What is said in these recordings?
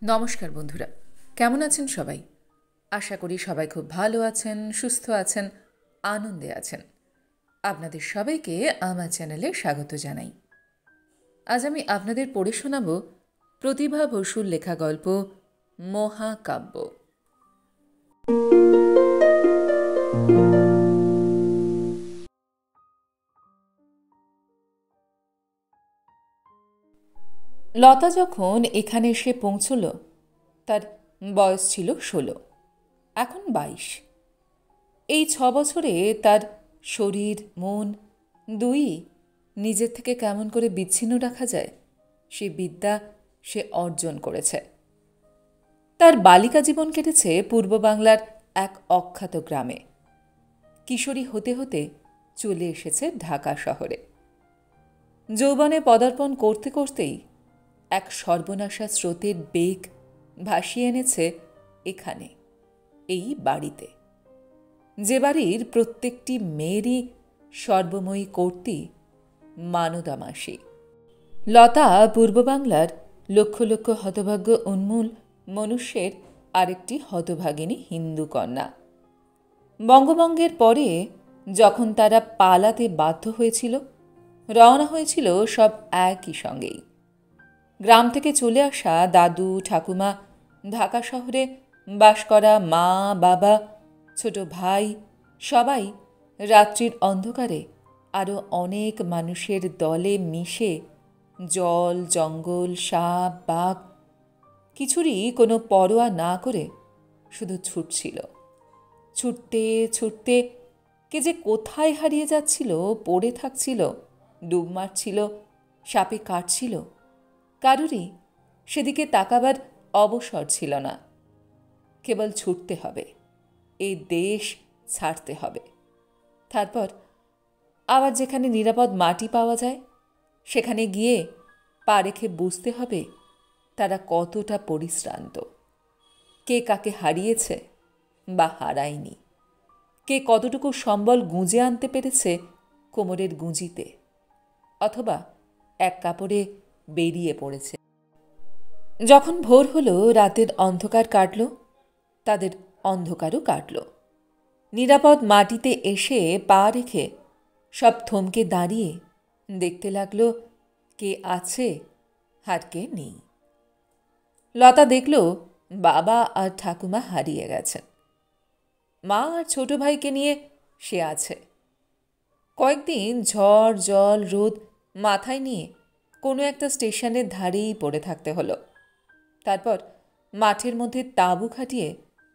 নমস্কার বন্ধুরা, কেমন আছেন সবাই? আশা করি সবাই খুব ভালো আছেন, সুস্থ আছেন, আনন্দে আছেন। আপনাদের সবাইকে আমার চ্যানেলে স্বাগত জানাই। আজ আমি আপনাদের পড়ে শোনাব প্রতিভা বসুর লেখা গল্প মহাকাব্য। লতা যখন এখানে এসে পৌঁছল তার বয়স ছিল ১৬, এখন ২২। এই ৬ বছরে তার শরীর মন দুই নিজের থেকে কেমন করে বিচ্ছিন্ন রাখা যায় সে বিদ্যা সে অর্জন করেছে। তার বালিকা জীবন কেটেছে পূর্ব বাংলার এক অখ্যাত গ্রামে। কিশোরী হতে হতে চলে এসেছে ঢাকা শহরে। যৌবনে পদার্পণ করতে করতেই এক সর্বনাশা স্রোতের বেগ ভাসিয়ে এনেছে এখানে, এই বাড়িতে, যে বাড়ির প্রত্যেকটি মেয়েরই সর্বময়ী কর্ত্রী মানদা মাসি। লতা পূর্ব বাংলার লক্ষ লক্ষ হতভাগ্য উন্মূল মনুষ্যের আরেকটি হতভাগিনী হিন্দু কন্যা। বঙ্গভঙ্গের পরে যখন তারা পালাতে বাধ্য হয়েছিল, রওনা হয়েছিল সব একই সঙ্গেই। গ্রাম থেকে চলে আসা দাদু ঠাকুমা, ঢাকা শহরে বাস করা মা বাবা, ছোট ভাই, সবাই রাত্রির অন্ধকারে আরও অনেক মানুষের দলে মিশে জল জঙ্গল সাপ বাঘ কিছুরই কোনো পরোয়া না করে শুধু ছুটছিল। ছুটতে ছুটতে কে যে কোথায় হারিয়ে যাচ্ছিল, পড়ে থাকছিল, ডুব মারছিল, সাপে কাটছিল, কারুরই সেদিকে তাকাবার অবসর ছিল না। কেবল ছুটতে হবে, এই দেশ ছাড়তে হবে, তারপর আবার যেখানে নিরাপদ মাটি পাওয়া যায় সেখানে গিয়ে পা রেখে বুঝতে হবে তারা কতটা পরিশ্রান্ত, কে কাকে হারিয়েছে বা হারায়নি, কে কতটুকু সম্বল গুঁজে আনতে পেরেছে কোমরের গুঁজিতে, অথবা এক কাপড়ে বেরিয়ে পড়েছে। যখন ভোর হলো, রাতের অন্ধকার কাটল, তাদের অন্ধকারও কাটল। নিরাপদ মাটিতে এসে পা রেখে সব থমকে দাঁড়িয়ে দেখতে লাগলো কে আছে আর কে নেই। লতা দেখল বাবা আর ঠাকুমা হারিয়ে গেছেন। মা আর ছোট ভাইকে নিয়ে সে আছে। কয়েকদিন ঝড় জল রোদ মাথায় নিয়ে কোনো একটা স্টেশনের ধারেই পড়ে থাকতে হলো। তারপর মাঠের মধ্যে তাঁবু খাটিয়ে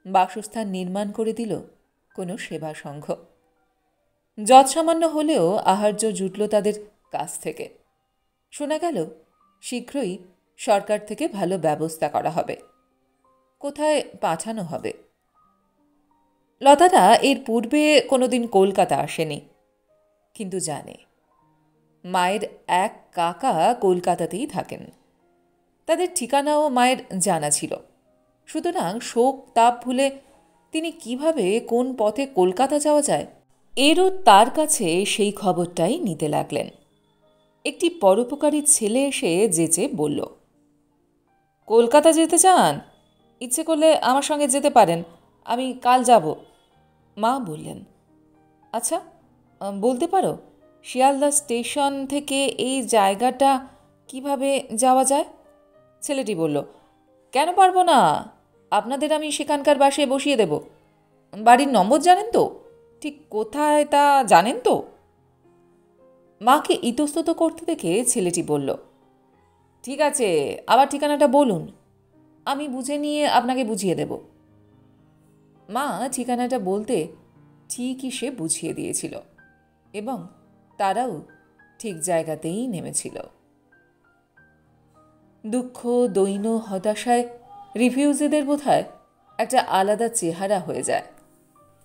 বাসস্থান নির্মাণ করে দিল কোনো সেবা সংঘ। যৎসামান্য হলেও আহার্য জুটল তাদের কাছ থেকে। শোনা গেল শীঘ্রই সরকার থেকে ভালো ব্যবস্থা করা হবে, কোথায় পাঠানো হবে। লতারা এর পূর্বে কোনোদিন কলকাতা আসেনি, কিন্তু জানে মায়ের এক কাকা কলকাতাতেই থাকেন। তাদের ঠিকানাও মায়ের জানা ছিল। সুতরাং শোক তাপ ভুলে তিনি কিভাবে কোন পথে কলকাতা যাওয়া যায় এরও তার কাছে সেই খবরটাই নিতে লাগলেন। একটি পরোপকারী ছেলে এসে যেচে বলল, কলকাতা যেতে চান? ইচ্ছে করলে আমার সঙ্গে যেতে পারেন, আমি কাল যাব। মা বললেন, আচ্ছা, বলতে পারো শিয়ালদা স্টেশন থেকে এই জায়গাটা কিভাবে যাওয়া যায়? ছেলেটি বলল, কেন পারবো না, আপনাদের আমি সেখানকার বাসে বসিয়ে দেব। বাড়ির নম্বর জানেন তো? ঠিক কোথায় তা জানেন তো? মাকে ইতস্তত করতে দেখে ছেলেটি বলল, ঠিক আছে, আবার ঠিকানাটা বলুন, আমি বুঝে নিয়ে আপনাকে বুঝিয়ে দেব। মা ঠিকানাটা বলতে ঠিকই সে বুঝিয়ে দিয়েছিল এবং তারাও ঠিক জায়গাতেই নেমেছিল। দুঃখ দৈন্য হতাশায় রিফিউজিদের বোধহয় একটা আলাদা চেহারা হয়ে যায়,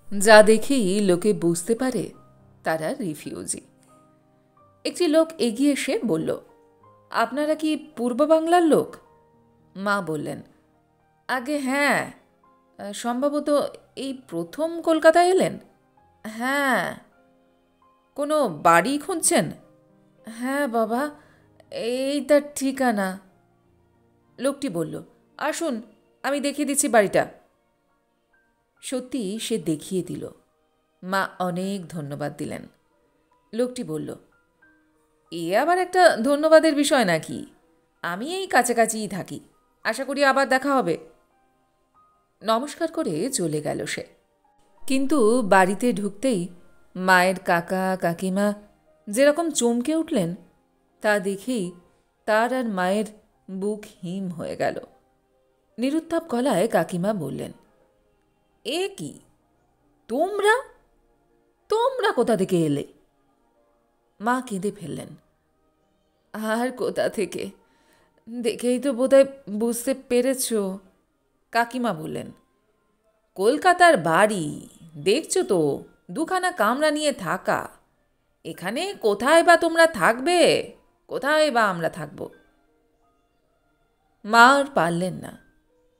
যা দেখেই লোকে বুঝতে পারে তারা রিফিউজি। একটি লোক এগিয়ে এসে বলল, আপনারা কি পূর্ব বাংলার লোক? মা বললেন, আগে হ্যাঁ, সম্ভবত এই প্রথম কলকাতায় এলেন। হ্যাঁ। কোনো বাড়ি খুঁজছেন? হ্যাঁ বাবা, এই তার ঠিকানা। লোকটি বলল, আসুন, আমি দেখিয়ে দিচ্ছি বাড়িটা। সত্যি সে দেখিয়ে দিল। মা অনেক ধন্যবাদ দিলেন। লোকটি বলল, এ আবার একটা ধন্যবাদের বিষয় নাকি? আমি এই কাছাকাছিই থাকি, আশা করি আবার দেখা হবে। নমস্কার করে চলে গেল সে। কিন্তু বাড়িতে ঢুকতেই মায়ের কাকা কাকিমা যেরকম চমকে উঠলেন তা দেখেই তার আর মায়ের বুক হিম হয়ে গেল। নিরুত্তাপ গলায় কাকিমা বললেন, এ কি, তোমরা তোমরা কোথা থেকে এলে? মা কেঁদে ফেললেন, আর কোথা থেকে, দেখেই তো বোধহয় বুঝতে পেরেছ। কাকিমা বললেন, কলকাতার বাড়ি, দেখছো তো, দুখানা কামরা নিয়ে থাকা। এখানে কোথায় বা তোমরা থাকবে, কোথায় বা আমরা থাকব? মা আর পারলেন না,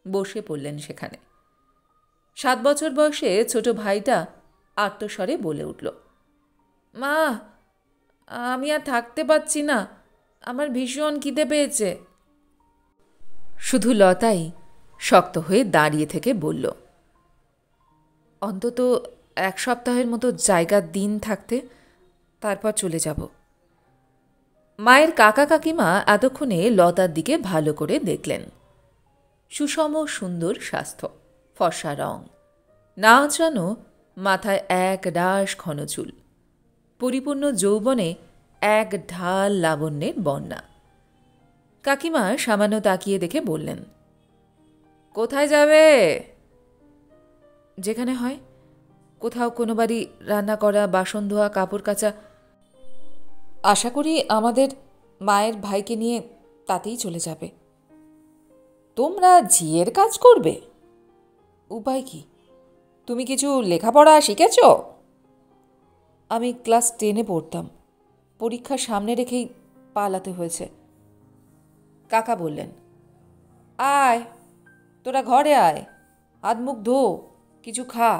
বসে পড়লেন সেখানে। 7 বছর বয়সে ছোট ভাইটা আর্তস্বরে বলে উঠল, মা, আমি আর থাকতে পারছি না, আমার ভীষণ খিদে পেয়েছে। শুধু লতাই শক্ত হয়ে দাঁড়িয়ে থেকে বলল, অন্তত 1 সপ্তাহের মতো জায়গার দিন থাকতে, তারপর চলে যাব। মায়ের কাকা কাকিমা এতক্ষণে লতার দিকে ভালো করে দেখলেন। সুষম সুন্দর স্বাস্থ্য, ফর্সা রং, না আঁচড়ানো মাথায় এক ডাস ঘন চুল, পরিপূর্ণ যৌবনে এক ঢাল লাবণ্যের বন্যা। কাকিমা সামান্য তাকিয়ে দেখে বললেন, কোথায় যাবে? যেখানে হয়, কোথাও কোনো বাড়ি, রান্না করা, বাসন ধোয়া, কাপড় কাচা। আশা করি আমাদের মায়ের ভাইকে নিয়ে তাতেই চলে যাবে। তোমরা ঝিয়ের কাজ করবে? উপায় কি? তুমি কিছু লেখাপড়া শিখেছ? আমি ক্লাস 10-এ পড়তাম, পরীক্ষা সামনে রেখেই পালাতে হয়েছে। কাকা বললেন, আয়, তোরা ঘরে আয়, হাত মুখ ধো, কিছু খা,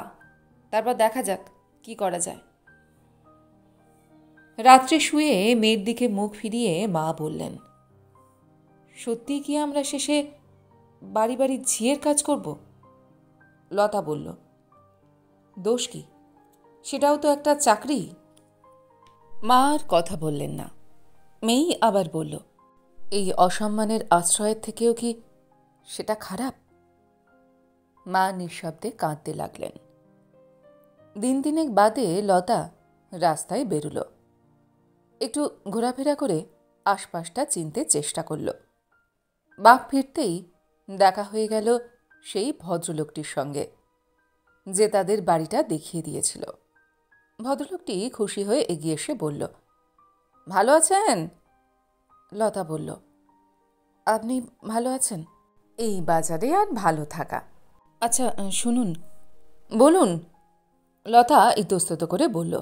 তারপর দেখা যাক কি করা যায়। রাত্রে শুয়ে মেয়ের দিকে মুখ ফিরিয়ে মা বললেন, সত্যি কি আমরা শেষে বাড়ি বাড়ি ঝিয়ের কাজ করব? লতা বলল, দোষ কি, সেটাও তো একটা চাকরি। মা আর কথা বললেন না। মেয়েই আবার বলল, এই অসম্মানের আশ্রয়ের থেকেও কি সেটা খারাপ? মা নিঃশব্দে কাঁদতে লাগলেন। দিন দিনেক বাদে লতা রাস্তায় বেরুল। একটু ঘোরাফেরা করে আশপাশটা চিনতে চেষ্টা করল। বাঘ ফিরতেই দেখা হয়ে গেল সেই ভদ্রলোকটির সঙ্গে, যে তাদের বাড়িটা দেখিয়ে দিয়েছিল। ভদ্রলোকটি খুশি হয়ে এগিয়ে এসে বলল, ভালো আছেন? লতা বলল, আপনি ভালো আছেন? এই বাজারে আর ভালো থাকা। আচ্ছা শুনুন। বলুন। লতা ইতস্তত করে বলল,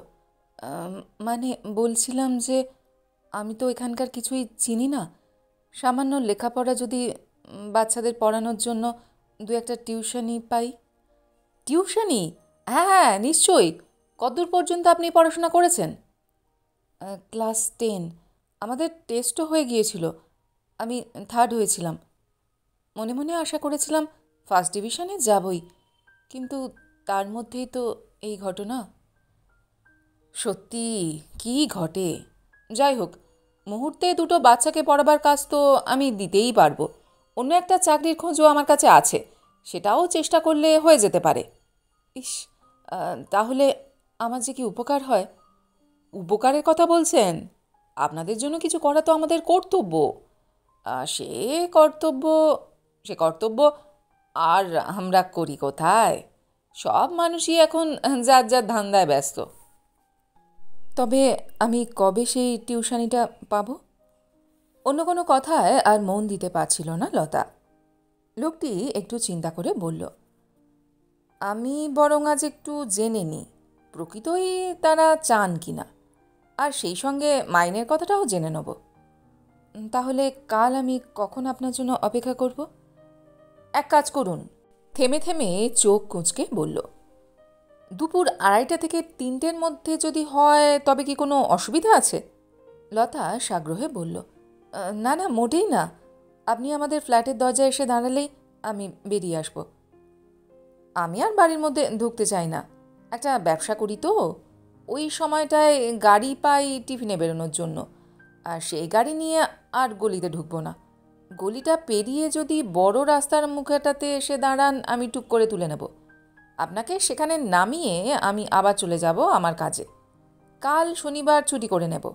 মানে বলছিলাম যে আমি তো এখানকার কিছুই চিনি না, সামান্য লেখাপড়া যদি বাচ্চাদের পড়ানোর জন্য 2-একটা টিউশনি পাই। টিউশনি? হ্যাঁ হ্যাঁ, নিশ্চয়ই। কতদূর পর্যন্ত আপনি পড়াশোনা করেছেন? ক্লাস 10। আমাদের টেস্টও হয়ে গিয়েছিল, আমি 3rd হয়েছিলাম। মনে মনে আশা করেছিলাম ফার্স্ট ডিভিশনে যাবই, কিন্তু তার মধ্যেই তো এই ঘটনা। সত্যি কি ঘটে! যাই হোক, মুহূর্তে 2টো বাচ্চাকে পড়াবার কাজ তো আমি দিতেই পারবো। অন্য একটা চাকরির খোঁজও আমার কাছে আছে, সেটাও চেষ্টা করলে হয়ে যেতে পারে। ইস, তাহলে আমার যে কি উপকার হয়। উপকারের কথা বলছেন? আপনাদের জন্য কিছু করা তো আমাদের কর্তব্য। সে কর্তব্য সে কর্তব্য আর আমরা করি কোথায়? সব মানুষই এখন যার যার ধান্দায় ব্যস্ত। তবে আমি কবে সেই টিউশনিটা পাব? অন্য কোনো কথায় আর মন দিতে পারছিল না লতা। লোকটি একটু চিন্তা করে বলল, আমি বরং আজ একটু জেনে নিই প্রকৃতই তারা চান কি না, আর সেই সঙ্গে মাইনের কথাটাও জেনে নেব। তাহলে কাল আমি কখন আপনার জন্য অপেক্ষা করব? এক কাজ করুন। থেমে থেমে চোখ কুঁচকে বলল, দুপুর 2:30 থেকে 3টের মধ্যে যদি হয় তবে কি কোনো অসুবিধা আছে? লতা সাগ্রহে বলল, না না, মোটেই না। আপনি আমাদের ফ্ল্যাটের দরজায় এসে দাঁড়ালেই আমি বেরিয়ে আসব। আমি আর বাড়ির মধ্যে ঢুকতে চাই না। একটা ব্যবসা করি তো, ওই সময়টায় গাড়ি পাই টিফিনে বেরোনোর জন্য, আর সেই গাড়ি নিয়ে আর গলিতে ঢুকবো না। গলিটা পেরিয়ে যদি বড় রাস্তার মুখেটাতে এসে দাঁড়ান, আমি টুক করে তুলে নেব। আপনাকে সেখানে নামিয়ে আমি আবার চলে যাব আমার কাজে। কাল শনিবার ছুটি করে নেব।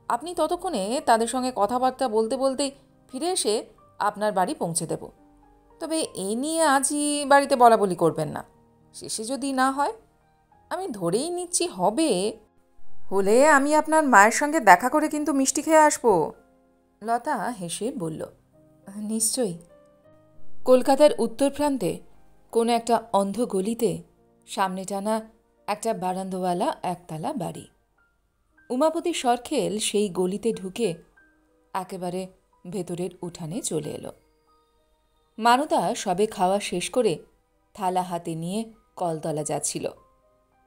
আপনি ততক্ষণে তাদের সঙ্গে কথাবার্তা বলতে বলতেই ফিরে এসে আপনার বাড়ি পৌঁছে দেব। তবে এ নিয়ে আজই বাড়িতে বলাবলি করবেন না। শেষে যদি না হয়, আমি ধরেই নিচ্ছি হবে, হলে আমি আপনার মায়ের সঙ্গে দেখা করে কিন্তু মিষ্টি খেয়ে আসবো। লতা হেসে বলল, নিশ্চয়ই। কলকাতার উত্তর প্রান্তে কোনো একটা অন্ধ গলিতে সামনে টানা একটা বারান্দাওয়ালা একতলা বাড়ি। উমাপতি সরখেল সেই গলিতে ঢুকে একেবারে ভেতরের উঠানে চলে এলো। মানদা সবে খাওয়া শেষ করে থালা হাতে নিয়ে কলতলা যাচ্ছিল।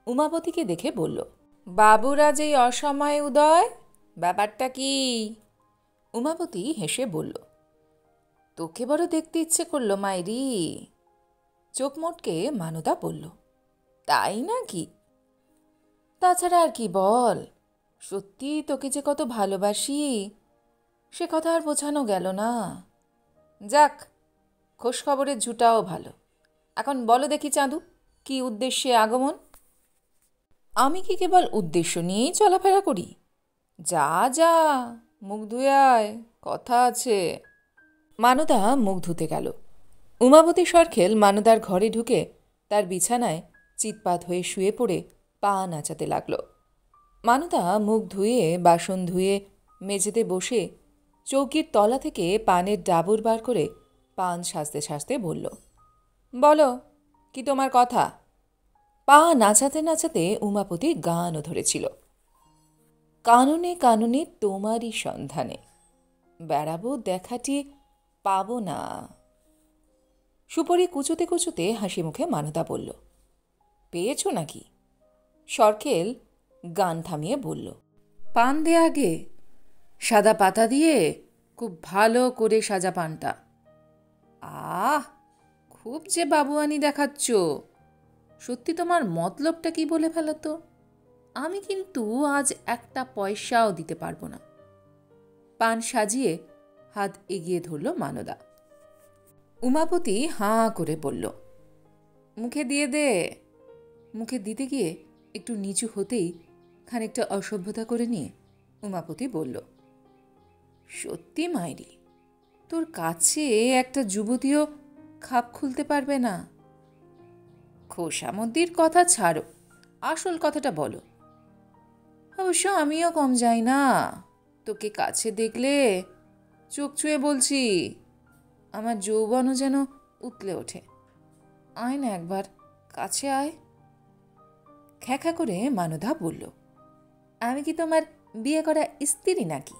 উমাপতিকে দেখে বলল, বাবুরা যেই অসময়ে উদয়, ব্যাপারটা কি? উমাপতি হেসে বলল, তোকে বড় দেখতে ইচ্ছে করল মাইরি। চোখ মোটকে মানদা বলল, তাই নাকি? তাছাড়া আর কি বল, সত্যি তোকে যে কত ভালোবাসি সে কথা আর বোঝানো গেল না। যাক, খোঁজখবরের ঝুটাও ভালো। এখন বলো দেখি চাঁদু, কি উদ্দেশ্যে আগমন? আমি কি কেবল উদ্দেশ্য নিয়েই চলাফেরা করি? যা যা, মুখ ধুয়ে আয়, কথা আছে। মানদা মুখ ধুতে গেল। উমাপতি সরখেল মানদার ঘরে ঢুকে তার বিছানায় চিৎপাত হয়ে শুয়ে পড়ে পা নাচাতে লাগল। মানদা মুখ ধুয়ে বাসন ধুয়ে মেঝেতে বসে চৌকির তলা থেকে পানের ডাবর বার করে পান সাজতে সাজতে বলল, বলো, কি তোমার কথা? পা নাচাতে নাচাতে উমাপতি গানও ধরেছিল, কাননে কাননে তোমারই সন্ধানে বেড়াবো দেখাটি পাব না। সুপরি কুচুতে কুচুতে হাসি মুখে মানদা বলল, পেয়েছ নাকি? সরখেল গান থামিয়ে বলল, পান দে আগে, সাদা পাতা দিয়ে খুব ভালো করে সাজা পানটা। আহ, খুব যে বাবুয়ানি দেখাচ্ছ। সত্যি তোমার মতলবটা কি বলে ফেলো তো? আমি কিন্তু আজ একটা পয়সাও দিতে পারবো না। পান সাজিয়ে হাত এগিয়ে ধরল মানদা। উমাপতি হাঁ করে বলল, মুখে দিয়ে দে। মুখে দিতে গিয়ে একটু নিচু হতেই খানিকটা অসভ্যতা করে নিয়ে উমাপতি বলল, সত্যি মাইরি, তোর কাছে একটা যুবতীও খাপ খুলতে পারবে না। খোসামদ্দির কথা ছাড়ো, আসল কথাটা বলো। অবশ্য আমিও কম যাই না। তোকে কাছে দেখলে চোখ ছুঁয়ে বলছি, আমার যৌবনও যেন উতলে ওঠে। আয় না একবার, কাছে আয়। খ্যাঁখ্যা করে মানদা বলল, আমি কি তোমার বিয়ে করা স্ত্রী নাকি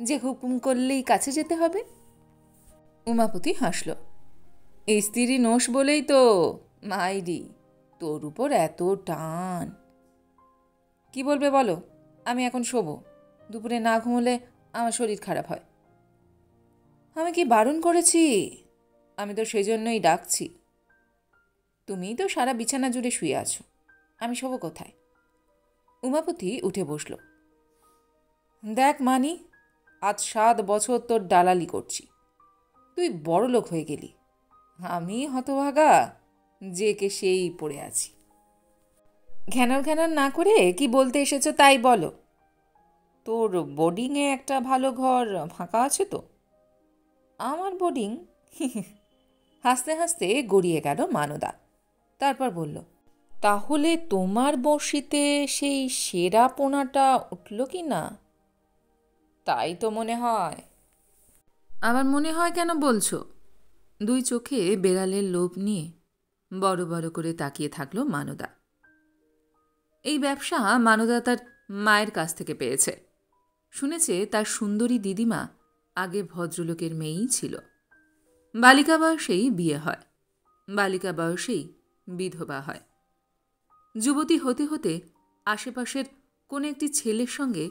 যে হুকুম করলেই কাছে যেতে হবে? উমাপতি হাসল, স্ত্রী নোস বলেই তো মাইরি তোর উপর এত টান। কি বলবে বলো, আমি এখন শোবো। দুপুরে না ঘুমোলে আমার শরীর খারাপ হয়। আমি কি বারণ করেছি? আমি তো সেই জন্যই ডাকছি। তুমিই তো সারা বিছানা জুড়ে শুয়ে আছো, আমি শোবো কোথায়? উমাপতি উঠে বসল। দেখ মানি, আজ 7 বছর তোর দালালি করছি, তুই বড় লোক হয়ে গেলি, আমি হতভাগা যে কে সেই পড়ে আছি। ঘ্যানর ঘ্যানর না করে কি বলতে এসেছো তাই বলো। তোর বোর্ডিংয়ে একটা ভালো ঘর ফাঁকা আছে তো? আমার বোর্ডিং? হাসতে হাসতে গড়িয়ে গেল মানদা। তারপর বলল, তাহলে তোমার বঁড়শিতে সেই সেরা পোনাটা উঠল কি না? তাই তো মনে হয়। আবার মনে হয় কেন বলছো? দুই চোখে বেড়ালের লোভ নিয়ে বড় বড় করে তাকিয়ে থাকলো মানদা। এই ব্যবসা মানদা তার মায়ের কাছ থেকে পেয়েছে। শুনেছে তার সুন্দরী দিদিমা আগে ভদ্রলোকের মেয়েই ছিল। বালিকা বয়সেই বিয়ে হয়, বালিকা বয়সেই বিধবা হয়। যুবতী হতে হতে আশেপাশের কোনো একটি ছেলের সঙ্গে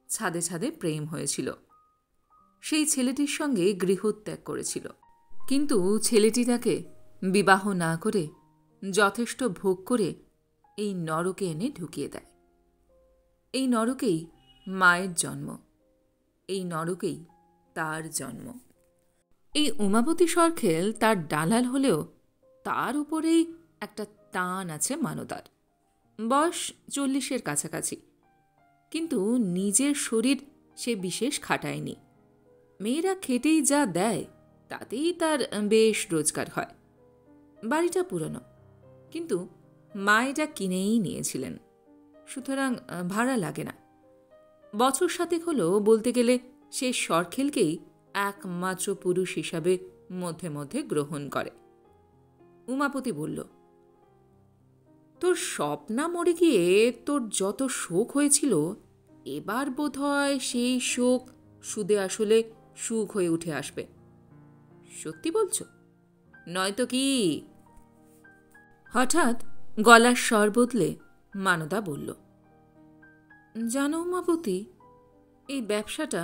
ছাদে ছাদে প্রেম হয়েছিল। সেই ছেলেটির সঙ্গে গৃহত্যাগ করেছিল। কিন্তু ছেলেটি তাকে বিবাহ না করে যথেষ্ট ভোগ করে এই নরকে এনে ঢুকিয়ে দেয়। এই নরকেই মায়ের জন্ম, এই নরকেই তার জন্ম। এই উমাপতি সরখেল তার দালাল হলেও তার উপরেই একটা টান আছে মানদার। বয়স 40-এর কাছাকাছি, কিন্তু নিজের শরীর সে বিশেষ খাটায়নি। মেয়েরা খেটেই যা দেয় তাতেই তার বেশ রোজগার হয়। বাড়িটা পুরনো, কিন্তু মা এটা কিনেই নিয়েছিলেন, সুতরাং ভাড়া লাগে না। বছর 7 হলো বলতে গেলে সে সরখেলকেই একমাত্র পুরুষ হিসাবে মধ্যে মধ্যে গ্রহণ করে। উমাপতি বলল, তোর স্বপ্না মরে গিয়ে তোর যত শোক হয়েছিল, এবার বোধহয় সেই শোক সুদে আসলে সুখ হয়ে উঠে আসবে। সত্যি বলছ? নয়তো কি? হঠাৎ গলার স্বর বদলে মানদা বলল, জানো উমাপতি, এই ব্যবসাটা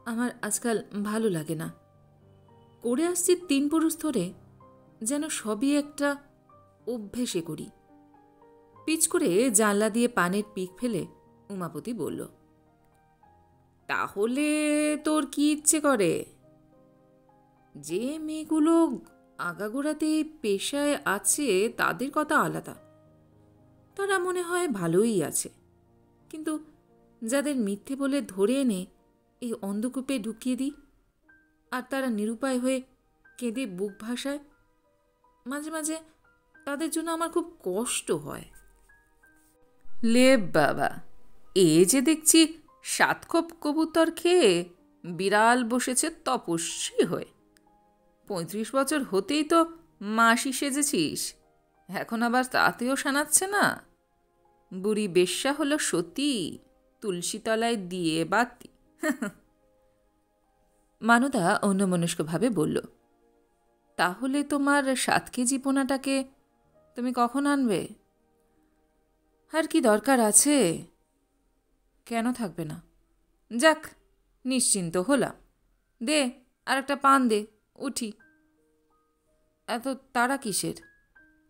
আমার আজকাল ভালো লাগে না। করে আসছি 3 পুরুষ ধরে, যেন সবই একটা অভ্যেসে করি। পিচ করে জানলা দিয়ে পানের পিক ফেলে উমাপতি বলল, তাহলে তোর কি ইচ্ছে করে? যে মেয়েগুলো আগাগোড়াতে পেশায় আছে তাদের কথা আলাদা, তারা মনে হয় ভালোই আছে, কিন্তু যাদের মিথ্যে বলে ধরে এনে এই অন্ধকূপে ঢুকিয়ে দিই, আর তারা নিরুপায় হয়ে কেঁদে বুক ভাসায়, মাঝে মাঝে তাদের জন্য আমার খুব কষ্ট হয়। লে বাবা, এ যে দেখছি 7 খোপ কবুতর খেয়ে বিড়াল বসেছে তপস্বী হয়ে। 35 বছর হতেই তো মাসি সেজেছিস, এখন আবার তাতেও সানাচ্ছে না। বুড়ি বেশ্যা হলো সতী, তুলসীতলায় দিয়ে বাতি। মানদা অন্যমনস্কভাবে বলল, তাহলে তোমার 7 কেজি পোনাটাকে তুমি কখন আনবে? আর কি দরকার আছে? কেন থাকবে না? যাক, নিশ্চিন্ত হলাম। দে, আর একটা পান দে, উঠি। এত তাড়া কিসের?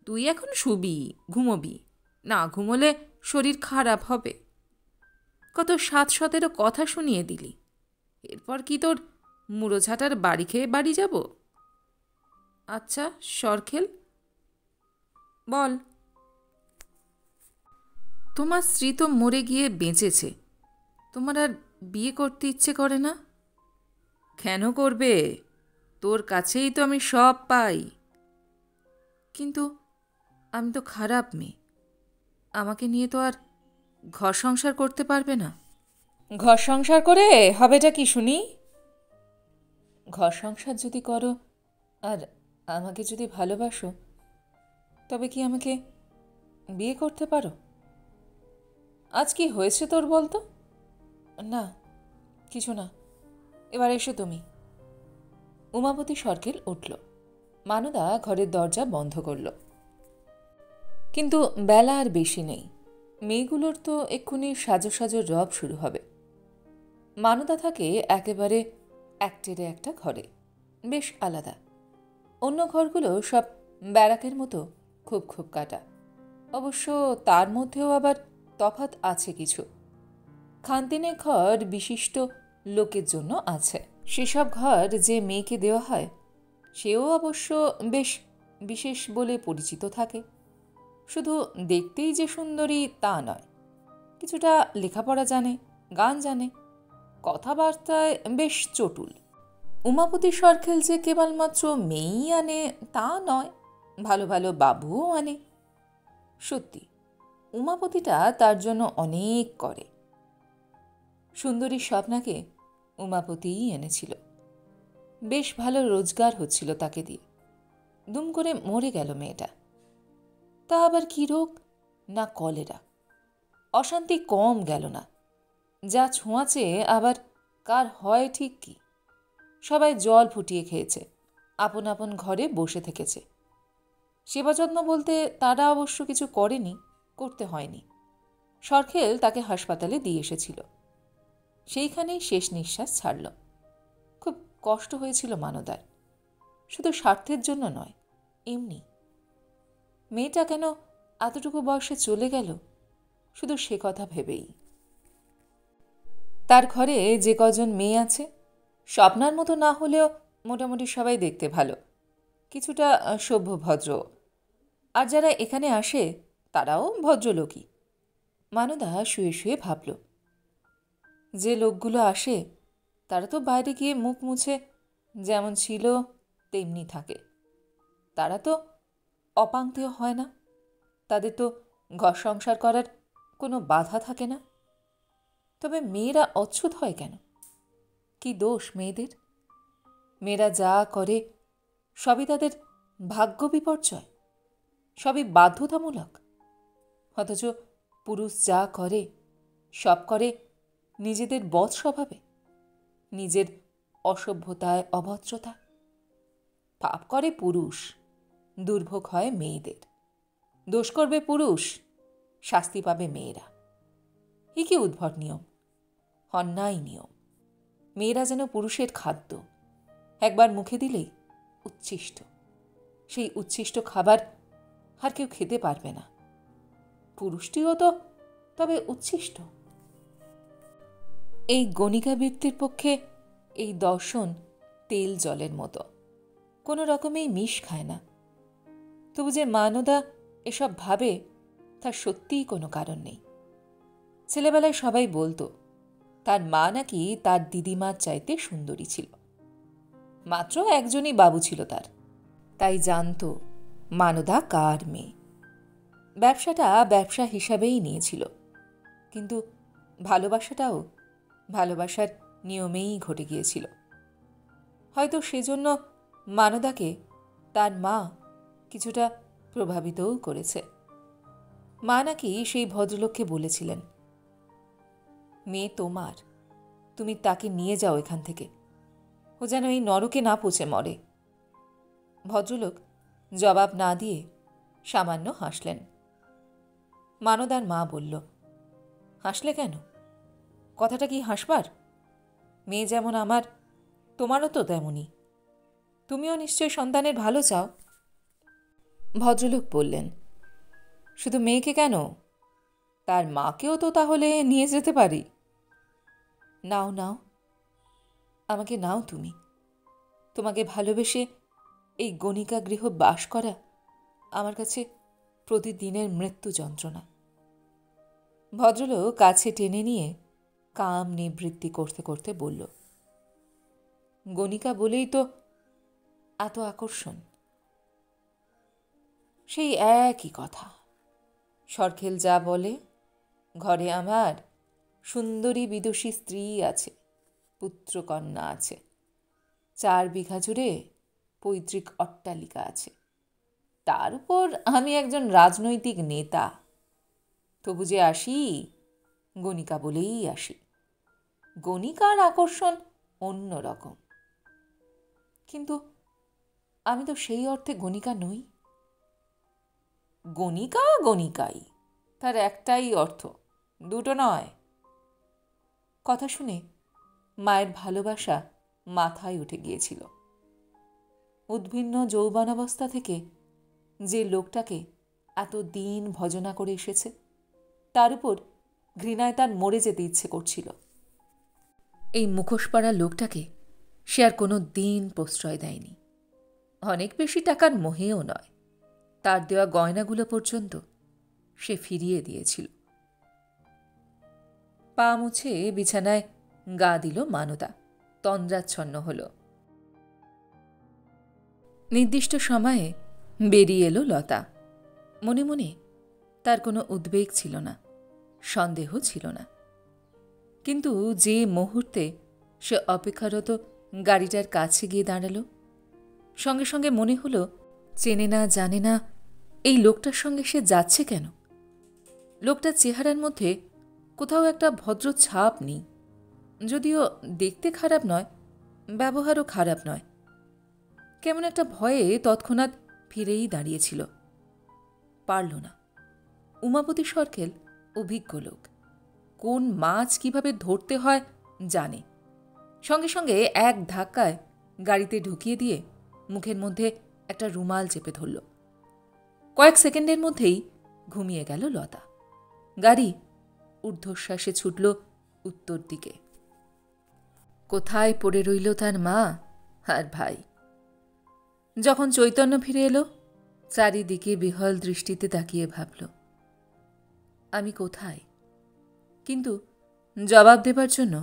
তুই এখন শুবি, ঘুমোবি না? ঘুমোলে শরীর খারাপ হবে। কত 7-17 কথা শুনিয়ে দিলি, এরপর কি তোর মুড়োঝাটার বাড়ি খেয়ে বাড়ি যাব? আচ্ছা সরখেল, বল, তোমার স্ত্রী তো মরে গিয়ে বেঁচেছে, তোমার আর বিয়ে করতে ইচ্ছে করে না? কেন করবে? তোর কাছেই তো আমি সব পাই। কিন্তু আমি তো খারাপ মেয়ে, আমাকে নিয়ে তো আর ঘর সংসার করতে পারবে না। ঘর সংসার করে হবেটা কি শুনি? ঘর সংসার যদি করো আর আমাকে যদি ভালোবাসো, তবে কি আমাকে বিয়ে করতে পারো? আজ কি হয়েছে তোর বলতো? না, কিছু না, এবার এসো তুমি। উমাপতি সরখেল উঠল। মানদা ঘরের দরজা বন্ধ করল। কিন্তু বেলা আর বেশি নেই, মেয়েগুলোর তো এক্ষুনি সাজো সাজো রব শুরু হবে। মানদা থাকে একেবারে একটেরে একটা ঘরে, বেশ আলাদা। অন্য ঘরগুলো সব ব্যারাকের মতো খুব খুব কাটা। অবশ্য তার মধ্যেও আবার তফাৎ আছে কিছু। খানতিনে ঘর বিশিষ্ট লোকের জন্য আছে। সেসব ঘর যে মেয়েকে দেওয়া হয়, সেও অবশ্য বেশ বিশেষ বলে পরিচিত থাকে। শুধু দেখতেই যে সুন্দরী তা নয়, কিছুটা লেখাপড়া জানে, গান জানে, কথাবার্তায় বেশ চটুল। উমাপতি সরখেল যে কেবলমাত্র মেয়েই আনে তা নয়, ভালো ভালো বাবুও আনে। সত্যি, উমাপতিটা তার জন্য অনেক করে। সুন্দরী স্বপ্নাকে উমাপতিই এনেছিল। বেশ ভালো রোজগার হচ্ছিল তাকে দিয়ে। দুম করে মরে গেল মেয়েটা। তা আবার কী রোগ? না কলেরা। অশান্তি কম গেল না। যা ছোঁয়াচে আবার কার হয় ঠিক কি? সবাই জল ফুটিয়ে খেয়েছে, আপন আপন ঘরে বসে থেকেছে। সেবা যত্ন বলতে তারা অবশ্য কিছু করেনি, করতে হয়নি। সরখেল তাকে হাসপাতালে দিয়ে এসেছিল। সেইখানেই শেষ নিঃশ্বাস ছাড়ল। খুব কষ্ট হয়েছিল মানদার। শুধু স্বার্থের জন্য নয়, এমনি। মেয়েটা কেন এতটুকু বয়সে চলে গেল, শুধু সে কথা ভেবেই। তার ঘরে যে কজন মেয়ে আছে, স্বপ্নার মতো না হলেও মোটামুটি সবাই দেখতে ভালো, কিছুটা সভ্য ভদ্র। আর যারা এখানে আসে তারাও ভদ্রলোকই। মানদা শুয়ে শুয়ে ভাবল, যে লোকগুলো আসে তারা তো বাইরে গিয়ে মুখ মুছে যেমন ছিল তেমনি থাকে। তারা তো অপাংতেয় হয় না, তাদের তো ঘর সংসার করার কোনো বাধা থাকে না। তবে মেয়েরা অচ্ছুত হয় কেন? কি দোষ মেয়েদের? মেয়েরা যা করে সবই তাদের ভাগ্য বিপর্যয়, সবই বাধ্যতামূলক। অথচ পুরুষ যা করে সব করে নিজেদের বদ স্বভাবে, নিজের অসভ্যতায়, অভদ্রতায়। পাপ করে পুরুষ, দুর্ভোগ হয় মেয়েদের। দোষ করবে পুরুষ, শাস্তি পাবে মেয়েরা। এ কি উদ্ভট নিয়ম, অন্যায় নিয়ম। মেয়েরা যেন পুরুষের খাদ্য, একবার মুখে দিলেই উচ্ছিষ্ট। সেই উচ্ছিষ্ট খাবার আর কেউ খেতে পারবে না। পুরুষটিও তো তবে উচ্ছিষ্ট। এই গণিকা বৃত্তির পক্ষে এই দর্শন তেল জলের মতো, কোনো রকমেই মিশ খায় না। তবু যে মানদা এসব ভাবে তার সত্যিই কোনো কারণ নেই। ছেলেবেলায় সবাই বলতো তার মা নাকি তার দিদিমার চাইতে সুন্দরী ছিল। মাত্র একজনই বাবু ছিল তার, তাই জানত মানদা কার মেয়ে। ব্যবসাটা ব্যবসা হিসাবেই নিয়েছিল, কিন্তু ভালোবাসাটাও ভালোবাসার নিয়মেই ঘটে গিয়েছিল। হয়তো সেজন্য মানদাকে তার মা কিছুটা প্রভাবিতও করেছে। মা নাকি সেই ভদ্রলোককে বলেছিলেন, মেয়ে তোমার, তুমি তাকে নিয়ে যাও এখান থেকে, ও যেন এই নরকে না পচে মরে। ভদ্রলোক জবাব না দিয়ে সামান্য হাসলেন। মানদার মা বলল, হাসলে কেন? কথাটা কি হাসবার? মেয়ে যেমন আমার, তোমারও তো তেমনই। তুমিও নিশ্চয় সন্তানের ভালো চাও। ভদ্রলোক বললেন, শুধু মেয়েকে কেন, তার মাকেও তো তাহলে নিয়ে যেতে পারি। নাও নাও, আমাকে নাও তুমি। তোমাকে ভালোবেসে এই গণিকা গৃহ বাস করা আমার কাছে প্রতিদিনের মৃত্যু যন্ত্রণা। ভদ্রলোক কাছে টেনে নিয়ে কাম নিবৃত্তি করতে করতে বলল, গণিকা বলেই তো এত আকর্ষণ। সেই একই কথা। সরখেল যা বলে, ঘরে আমার সুন্দরী বিদুষী স্ত্রী আছে, পুত্রকন্যা আছে, 4 বিঘা জুড়ে পৈতৃক অট্টালিকা আছে। তার উপর আমি একজন রাজনৈতিক নেতা। তবু যে আসি, গণিকা বলেই আসি। গণিকার আকর্ষণ অন্য রকম। কিন্তু আমি তো সেই অর্থে গণিকা নই। গণিকা গণিকাই, তার একটাই অর্থ, দুটো নয়। কথা শুনে মায়ের ভালোবাসা মাথায় উঠে গিয়েছিল। উদ্ভিন্ন যৌবনাবস্থা থেকে যে লোকটাকে এত দিন ভজনা করে এসেছে, তার উপর ঘৃণায় তার মরে যেতে ইচ্ছে করছিল। এই মুখোশ পরা লোকটাকে সে আর কোনো দিন প্রশ্রয় দেয়নি। অনেক বেশি টাকার মোহেও নয়, তার দেওয়া গয়নাগুলো পর্যন্ত সে ফিরিয়ে দিয়েছিল। পা মুছে বিছানায় গা দিল মানদা, তন্দ্রাচ্ছন্ন হল। নির্দিষ্ট সময়ে বেরিয়ে এলো লতা। মনে মনে তার কোনো উদ্বেগ ছিল না, সন্দেহ ছিল না। কিন্তু যে মুহূর্তে সে অপেক্ষারত গাড়িটার কাছে গিয়ে দাঁড়াল, সঙ্গে সঙ্গে মনে হলো চেনে না জানে না এই লোকটার সঙ্গে সে যাচ্ছে কেন। লোকটার চেহারার মধ্যে কোথাও একটা ভদ্র ছাপ নেই। যদিও দেখতে খারাপ নয়, ব্যবহারও খারাপ নয়। কেমন একটা ভয়ে তৎক্ষণাৎ ফিরেই দাঁড়িয়েছিল। পারল না। উমাপতি সরকেল অভিজ্ঞ লোক, কোন মাছ কিভাবে ধরতে হয় জানে। সঙ্গে সঙ্গে এক ধাক্কায় গাড়িতে ঢুকিয়ে দিয়ে মুখের মধ্যে একটা রুমাল চেপে ধরল। কয়েক সেকেন্ডের মধ্যেই ঘুমিয়ে গেল লতা। গাড়ি ঊর্ধ্বশ্বাসে ছুটল উত্তর দিকে। কোথায় পড়ে রইল তার মা আর ভাই। যখন চৈতন্য ফিরে এলো, চারিদিকে বিহল দৃষ্টিতে তাকিয়ে ভাবল, আমি কোথায়? কিন্তু জবাব দেবার জন্য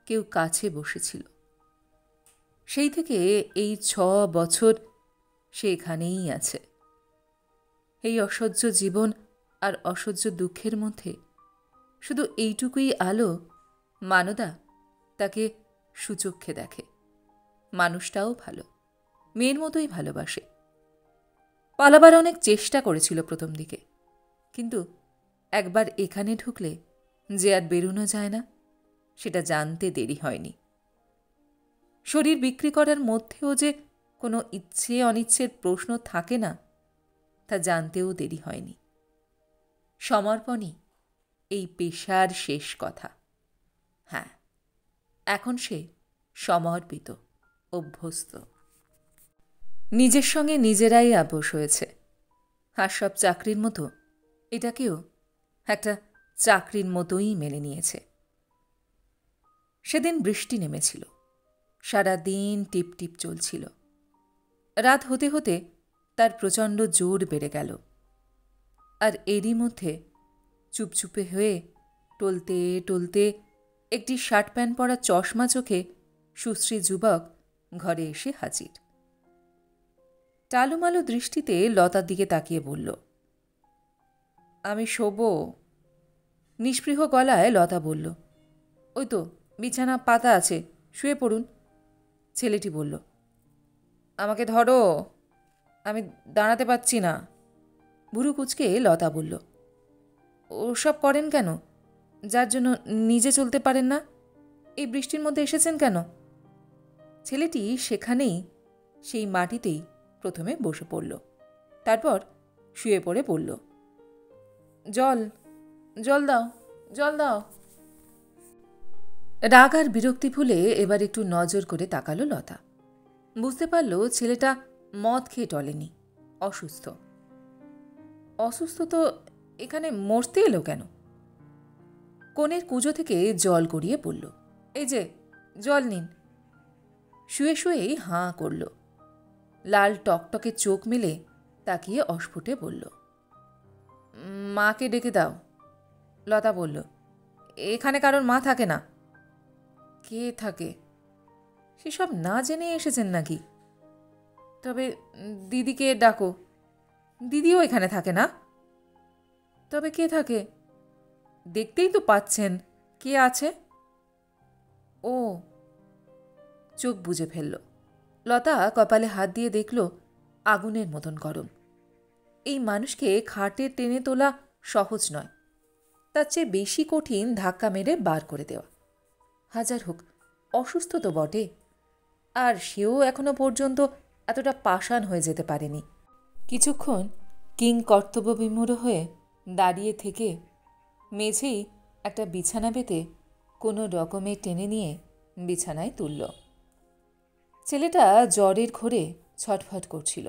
কেউ কাছে বসেছিল। সেই থেকে এই 6 বছর সে এখানেই আছে। এই অসহ্য জীবন আর অসহ্য দুঃখের মধ্যে শুধু এইটুকুই আলো, মানদা তাকে সুচক্ষে দেখে। মানুষটাও ভালো, মেয়ের মতোই ভালোবাসে। পালাবার অনেক চেষ্টা করেছিল প্রথম দিকে, কিন্তু একবার এখানে ঢুকলে যে আর বেরোনো যায় না, সেটা জানতে দেরি হয়নি। শরীর বিক্রি করার মধ্যেও যে কোনো ইচ্ছে অনিচ্ছের প্রশ্ন থাকে না, তা জানতেও দেরি হয়নি। সমর্পণই এই পেশার শেষ কথা। হ্যাঁ, এখন সে সমর্পিত, অভ্যস্ত। নিজের সঙ্গে নিজেরাই আপোষ হয়েছে। আর সব চাকরির মতো এটাকেও একটা চাকরির মতোই মেনে নিয়েছে। সেদিন বৃষ্টি নেমেছিল। সারা দিন টিপ টিপ চলছিল। রাত হতে হতে তার প্রচণ্ড জোর বেড়ে গেল। আর এরই মধ্যে চুপচুপে হয়ে টলতে টলতে একটি শার্ট প্যান্ট পরা চশমা চোখে সুশ্রী যুবক ঘরে এসে হাজির। টালুমালু দৃষ্টিতে লতার দিকে তাকিয়ে বলল, আমি শোবো। নিস্পৃহ গলায় লতা বলল, ওই তো বিছানা পাতা আছে, শুয়ে পড়ুন। ছেলেটি বলল, আমাকে ধরো, আমি দাঁড়াতে পারছি না। বুড়ো কুচকে লতা বলল, ওসব করেন কেন? যার জন্য নিজে চলতে পারেন না, এই বৃষ্টির মধ্যে এসেছেন কেন? ছেলেটি সেখানেই, সেই মাটিতেই প্রথমে বসে পড়ল। তারপর শুয়ে পড়ে বলল, জল জল দাও, জল দাও। রাগ আর বিরক্তি ভুলে এবার একটু নজর করে তাকালো লতা। বুঝতে পারল ছেলেটা মদ খেয়ে টলেনি, অসুস্থ। অসুস্থ তো এখানে মরতে এলো কেন? কোণের কুঁজো থেকে জল গড়িয়ে বলল, এই যে জল নিন। শুয়ে শুয়েই হাঁ করল। লাল টকটকে চোখ মেলে তাকিয়ে অস্ফুটে বলল, মাকে ডেকে দাও। লতা বলল, এখানে কারোর মা থাকে না। কে থাকে? সেসব না জেনে এসেছেন নাকি? তবে দিদিকে ডাকো। দিদিও এখানে থাকে না। তবে কে থাকে? দেখতেই তো পাচ্ছেন কে আছে। ও, চোখ বুজে ফেলল। লতা কপালে হাত দিয়ে দেখল আগুনের মতন গরম। এই মানুষকে খাটে টেনে তোলা সহজ নয়, তার চেয়ে বেশি কঠিন ধাক্কা মেরে বার করে দেওয়া। হাজার হোক অসুস্থ তো বটে, আর সেও এখনো পর্যন্ত এতটা পাষাণ হয়ে যেতে পারেনি। কিছুক্ষণ কিং কর্তব্যবিমূঢ় হয়ে দাঁড়িয়ে থেকে মেঝেই একটা বিছানা পেতে কোনো রকমে টেনে নিয়ে বিছানায় তুলল। ছেলেটা জ্বরের ঘোরে ছটফট করছিল।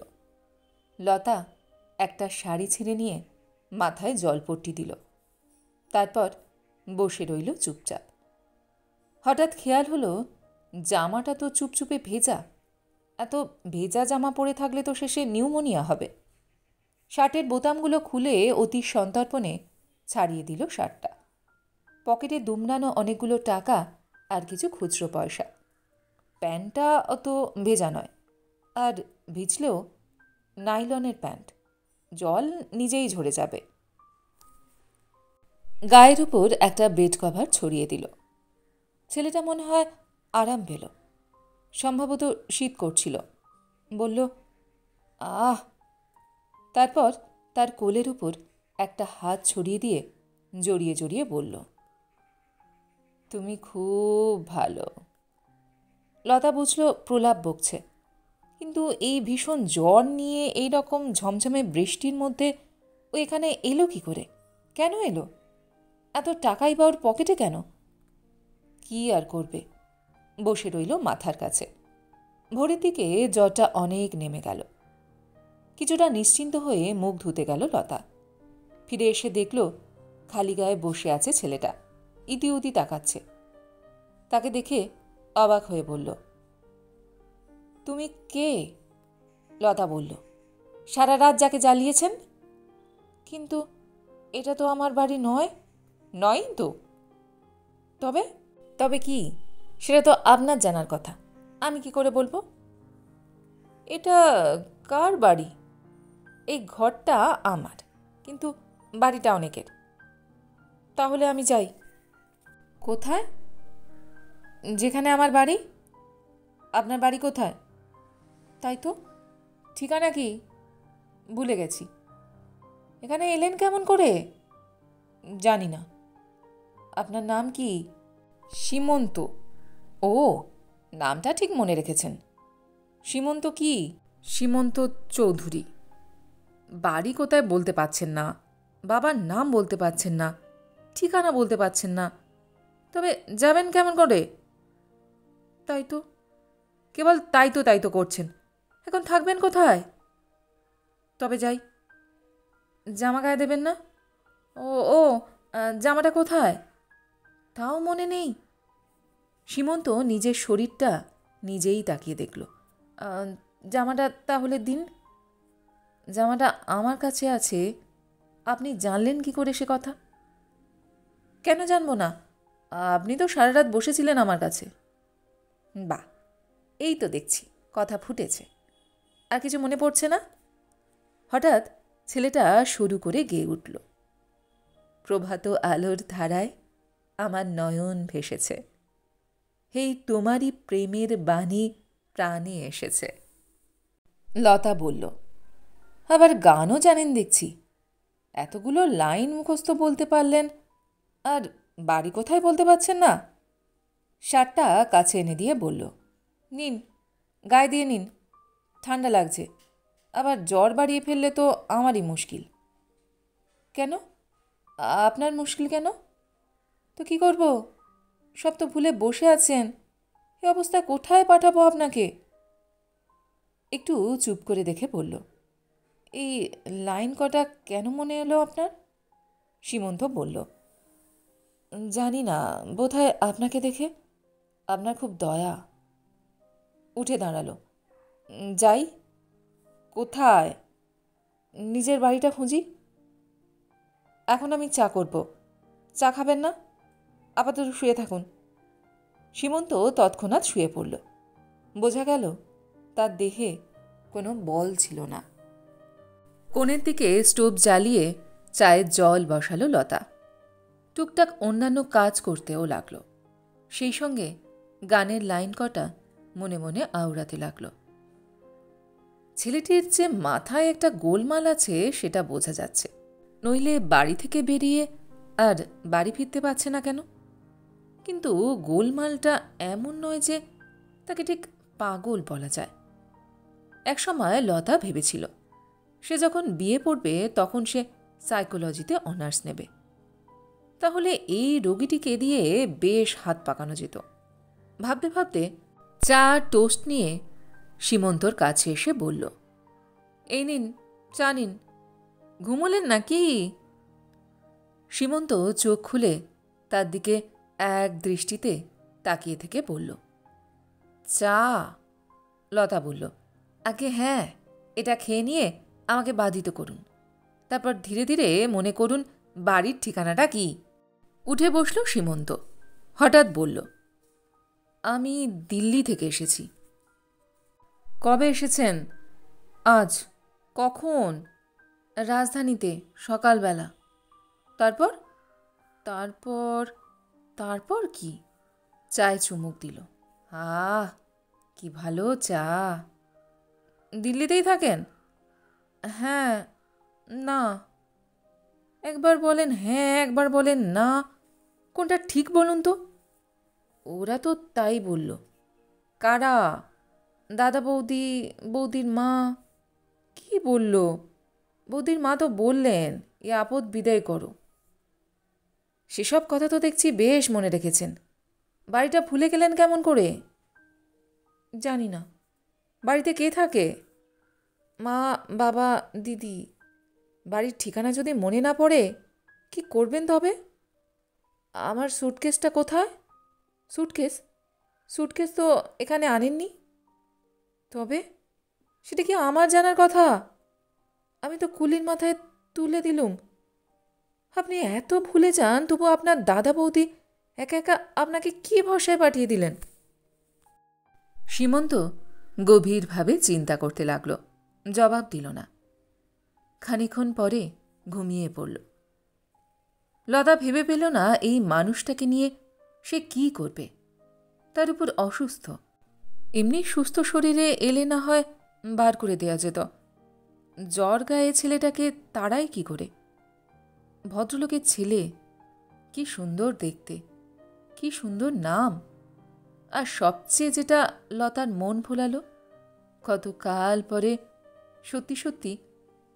লতা একটা শাড়ি ছিঁড়ে নিয়ে মাথায় জলপট্টি দিল। তারপর বসে রইল চুপচাপ। হঠাৎ খেয়াল হলো, জামাটা তো চুপচুপে ভেজা। এত ভেজা জামা পরে থাকলে তো শেষে নিউমোনিয়া হবে। শার্টের বোতামগুলো খুলে অতি সন্তর্পণে ছাড়িয়ে দিল শার্টটা। পকেটে দুমড়ানো অনেকগুলো টাকা আর কিছু খুচরো পয়সা। প্যান্টটা অত ভেজা নয়, আর ভিজলেও নাইলনের প্যান্ট, জল নিজেই ঝরে যাবে। গায়ের উপর একটা বেড কভার ছড়িয়ে দিল। ছেলেটা মনে হয় আরাম পেল। সম্ভবত শীত করছিল। বলল, আহ। তারপর তার কোলের উপর একটা হাত ছড়িয়ে দিয়ে জড়িয়ে জড়িয়ে বলল, তুমি খুব ভালো। লতা বুঝল প্রলাপ বকছে, কিন্তু এই ভীষণ জ্বর নিয়ে এই রকম ঝমঝমে বৃষ্টির মধ্যে ও এখানে এলো কি করে? কেন এলো? এত টাকাই বা ওর পকেটে কেন? কি আর করবে, বসে রইল মাথার কাছে। ভোরের দিকে জ্বরটা অনেক নেমে গেল। কিছুটা নিশ্চিন্ত হয়ে মুখ ধুতে গেল লতা। ফিরে এসে দেখল খালি গায়ে বসে আছে ছেলেটা, ইতিউতি তাকাচ্ছে। তাকে দেখে অবাক হয়ে বলল, তুমি কে? লতা বলল, সারা রাত যাকে জ্বালিয়েছেন। কিন্তু এটা তো আমার বাড়ি নয়। নয় তো? তবে তবে কি? সেটা তো আপনার জানার কথা, আমি কি করে বলবো? এটা কার বাড়ি? এই ঘরটা আমার, কিন্তু বাড়িটা অনেকের। তাহলে আমি যাই। কোথায়? যেখানে আমার বাড়ি। আপনার বাড়ি কোথায়? তাই তো, ঠিকানা কি? ভুলে গেছি। এখানে এলেন কেমন করে? জানি না। আপনার নাম কি? সীমন্ত। ও, নামটা ঠিক মনে রেখেছেন। সীমন্ত কি? সীমন্ত চৌধুরী। বাড়ি কোথায় বলতে পারছেন না, বাবার নাম বলতে পারছেন না, ঠিকানা বলতে পারছেন না। তবে যাবেন কেমন করে? তাই তো, কেবল তাই তো করছেন। এখন থাকবেন কোথায়? তবে যাই। জামা গায়ে দেবেন না? ও ও, জামাটা কোথায়? তাও মনে নেই। সীমন্ত নিজের শরীরটা নিজেই তাকিয়ে দেখল। জামাটা তাহলে দিন। জামাটা আমার কাছে আছে, আপনি জানলেন কি করে সে কথা? কেন জানবো না? আপনি তো সারা রাত বসেছিলেন আমার কাছে। বাহ, এই তো দেখছি কথা ফুটেছে। আর কিছু মনে পড়ছে না? হঠাৎ ছেলেটা শুরু করে গেয়ে উঠল, প্রভাত আলোর ধারায় আমার নয়ন ভেসেছে, এই তোমারই প্রেমের বাণী প্রাণে এসেছে। লতা বলল, আবার গানও জানেন দেখছি। এতগুলো লাইন মুখস্থ বলতে পারলেন, আর বাড়ি কোথায় বলতে পারছেন না? শার্টটা কাছে এনে দিয়ে বলল, নিন, গায়ে দিয়ে নিন, ঠান্ডা লাগছে। আবার জ্বর বাড়িয়ে ফেললে তো আমারই মুশকিল। কেন? আপনার মুশকিল কেন? তো কি করব? সব তো ভুলে বসে আছেন। এ অবস্থায় কোথায় পাঠাবো আপনাকে? একটু চুপ করে দেখে বলল, এই লাইন কটা কেন মনে এলো আপনার? সীমন্ত বলল, জানি না, বোধহয় আপনাকে দেখে। আপনার খুব দয়া। উঠে দাঁড়ালো। যাই? কোথায়? নিজের বাড়িটা খুঁজি। এখন আমি চা করব। চা খাবেন না? আপাতত শুয়ে থাকুন। সীমন্ত তৎক্ষণাৎ শুয়ে পড়ল। বোঝা গেল তার দেহে কোনো বল ছিল না। কোণের দিকে স্টোভ জ্বালিয়ে চায়ের জল বসালো লতা। টুকটাক অন্যান্য কাজ করতেও লাগল। সেই সঙ্গে গানের লাইন কটা মনে মনে আওড়াতে লাগল। ছেলেটির যে মাথায় একটা গোলমাল আছে সেটা বোঝা যাচ্ছে। নইলে বাড়ি থেকে বেরিয়ে আর বাড়ি ফিরতে পারছে না কেন? কিন্তু গোলমালটা এমন নয় যে তাকে ঠিক পাগল বলা যায়। একসময় লতা ভেবেছিল সে যখন বিয়ে পড়বে তখন সে সাইকোলজিতে অনার্স নেবে। তাহলে এই রোগীটিকে দিয়ে বেশ হাত পাকানো যেত। ভাবতে ভাবতে চা টোস্ট নিয়ে সীমন্তর কাছে এসে বলল, এই নিন, চা নিন। ঘুমোলেন নাকি? সীমন্ত চোখ খুলে তার দিকে এক দৃষ্টিতে তাকিয়ে থেকে বলল, চা? লতা বলল, আগে হ্যাঁ, এটা খেয়ে নিয়ে আমাকে বাধিত করুন। তারপর ধীরে ধীরে মনে করুন বাড়ির ঠিকানাটা কি। উঠে বসল সীমন্ত। হঠাৎ বলল, আমি দিল্লি থেকে এসেছি। কবে এসেছেন? আজ। কখন? রাজধানীতে, সকালবেলা। তারপর? তারপর? তারপর কি? চায়ে চুমুক দিল। আহ, কি ভালো চা। দিল্লিতেই থাকেন? হ্যাঁ, না। একবার বলেন হ্যাঁ, একবার বলেন না, কোনটা ঠিক বলুন তো? ওরা তো তাই বলল। কারা? দাদা বৌদি, বৌদির মা। কি বলল? বৌদির মা তো বললেন এ আপদ বিদায় করো। সেসব কথা তো দেখছি বেশ মনে রেখেছেন। বাড়িটা ভুলে গেলেন কেমন করে? জানি না। বাড়িতে কে থাকে? মা, বাবা, দিদি। বাড়ির ঠিকানা যদি মনে না পড়ে কি করবেন তবে? আমার স্যুটকেসটা কোথায়? স্যুটকেস? স্যুটকেস তো এখানে আনেননি। তবে সেটা কি আমার জানার কথা? আমি তো কুলির মাথায় তুলে দিলুম। আপনি এত ভুলে যান, তবু আপনার দাদা বৌদি একা একা আপনাকে কী ভরসায় পাঠিয়ে দিলেন? সীমন্ত গভীরভাবে চিন্তা করতে লাগল, জবাব দিল না। খানিকক্ষণ পরে ঘুমিয়ে পড়ল। লতা ভেবে পেল না এই মানুষটাকে নিয়ে সে কি করবে। তার উপর অসুস্থ। এমনি সুস্থ শরীরে এলে না হয় বার করে দেয়া যেত। জ্বর গায়ে ছেলেটাকে তাড়ায় কি করে? ভদ্রলোকের ছেলে, কি সুন্দর দেখতে, কি সুন্দর নাম। আর সবচেয়ে যেটা লতার মন ভোলালো, কতকাল পরে সত্যি সত্যি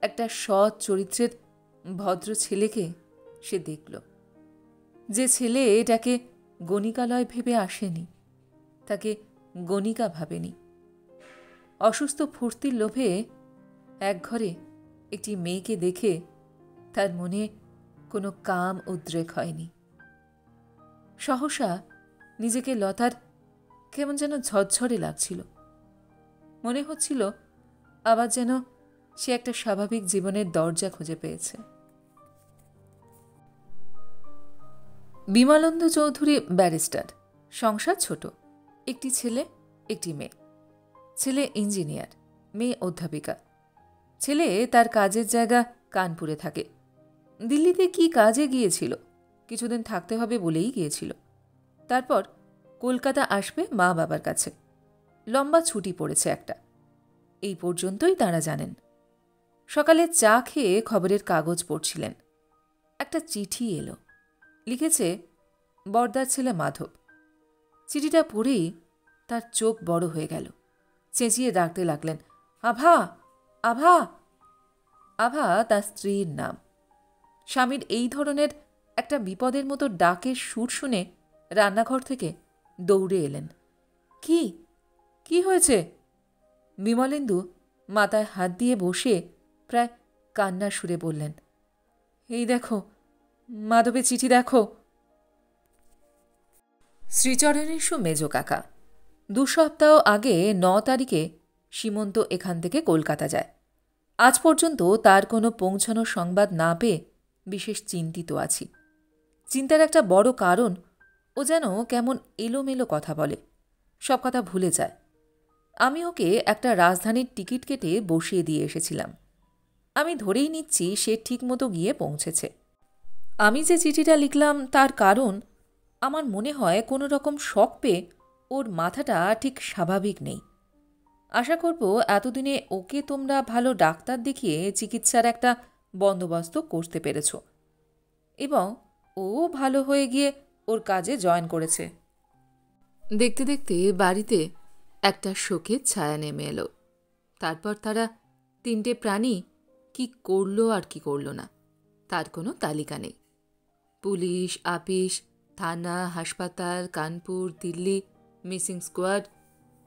একটা সৎ চরিত্রের ভদ্র ছেলেকে সে দেখল। যে ছেলে এটাকে গণিকালয় ভেবে আসেনি, তাকে গণিকা ভাবেনি। অসুস্থ ফুর্তির লোভে একঘরে একটি মেয়েকে দেখে তার মনে কোনো কাম উদ্রেক হয়নি। সহসা নিজেকে লতার কেমন যেন ঝরঝরে লাগছিল। মনে হচ্ছিল আবার যেন সে একটা স্বাভাবিক জীবনের দরজা খুঁজে পেয়েছে। বিমলানন্দ চৌধুরী ব্যারিস্টার, সংসার ছোট, একটি ছেলে, একটি মেয়ে। ছেলে ইঞ্জিনিয়ার, মেয়ে অধ্যাপিকা। ছেলে তার কাজের জায়গা কানপুরে থাকে। দিল্লিতে কি কাজে গিয়েছিল, কিছুদিন থাকতে হবে বলেই গিয়েছিল। তারপর কলকাতা আসবে মা বাবার কাছে। লম্বা ছুটি পড়েছে একটা, এই পর্যন্তই তাঁরা জানেন। সকালে চা খেয়ে খবরের কাগজ পড়ছিলেন। একটা চিঠি এলো, লিখেছে বড়দার ছেলে মাধব। চিঠিটা পড়েই তার চোখ বড় হয়ে গেল। চেঁচিয়ে ডাকতে লাগলেন, আভা, আভা। আভা তার স্ত্রীর নাম। স্বামীর এই ধরনের একটা বিপদের মতো ডাকের সুর শুনে রান্নাঘর থেকে দৌড়ে এলেন। কি কি হয়েছে? বিমলেন্দু মাথায় হাত দিয়ে বসে প্রায় কান্নার সুরে বললেন, এই দেখো, মাধবের চিঠি দেখো। শ্রীচরণেশ্বর মেজ কাকা। 2 সপ্তাহ আগে 9 তারিখে সীমন্ত এখান থেকে কলকাতা যায়। আজ পর্যন্ত তার কোনো পৌঁছানোর সংবাদ না পেয়ে বিশেষ চিন্তিত আছি। চিন্তার একটা বড় কারণ, ও যেন কেমন এলোমেলো কথা বলে, সব কথা ভুলে যায়। আমি ওকে একটা রাজধানীর টিকিট কেটে বসিয়ে দিয়ে এসেছিলাম। আমি ধরেই নিচ্ছি সে ঠিকমতো গিয়ে পৌঁছেছে। আমি যে চিঠিটা লিখলাম তার কারণ, আমার মনে হয় কোনো রকম শক পেয়ে ওর মাথাটা ঠিক স্বাভাবিক নেই। আশা করব এতদিনে ওকে তোমরা ভালো ডাক্তার দেখিয়ে চিকিৎসার একটা বন্দোবস্ত করতে পেরেছ এবং ও ভালো হয়ে গিয়ে ওর কাজে জয়েন করেছে। দেখতে দেখতে বাড়িতে একটা শোকের ছায়া নেমে এলো। তারপর তারা 3টে প্রাণী কি করল আর কি করল না তার কোনো তালিকা নেই। পুলিশ, আপিস, থানা, হাসপাতাল, কানপুর, দিল্লি, মিসিং স্কোয়াড,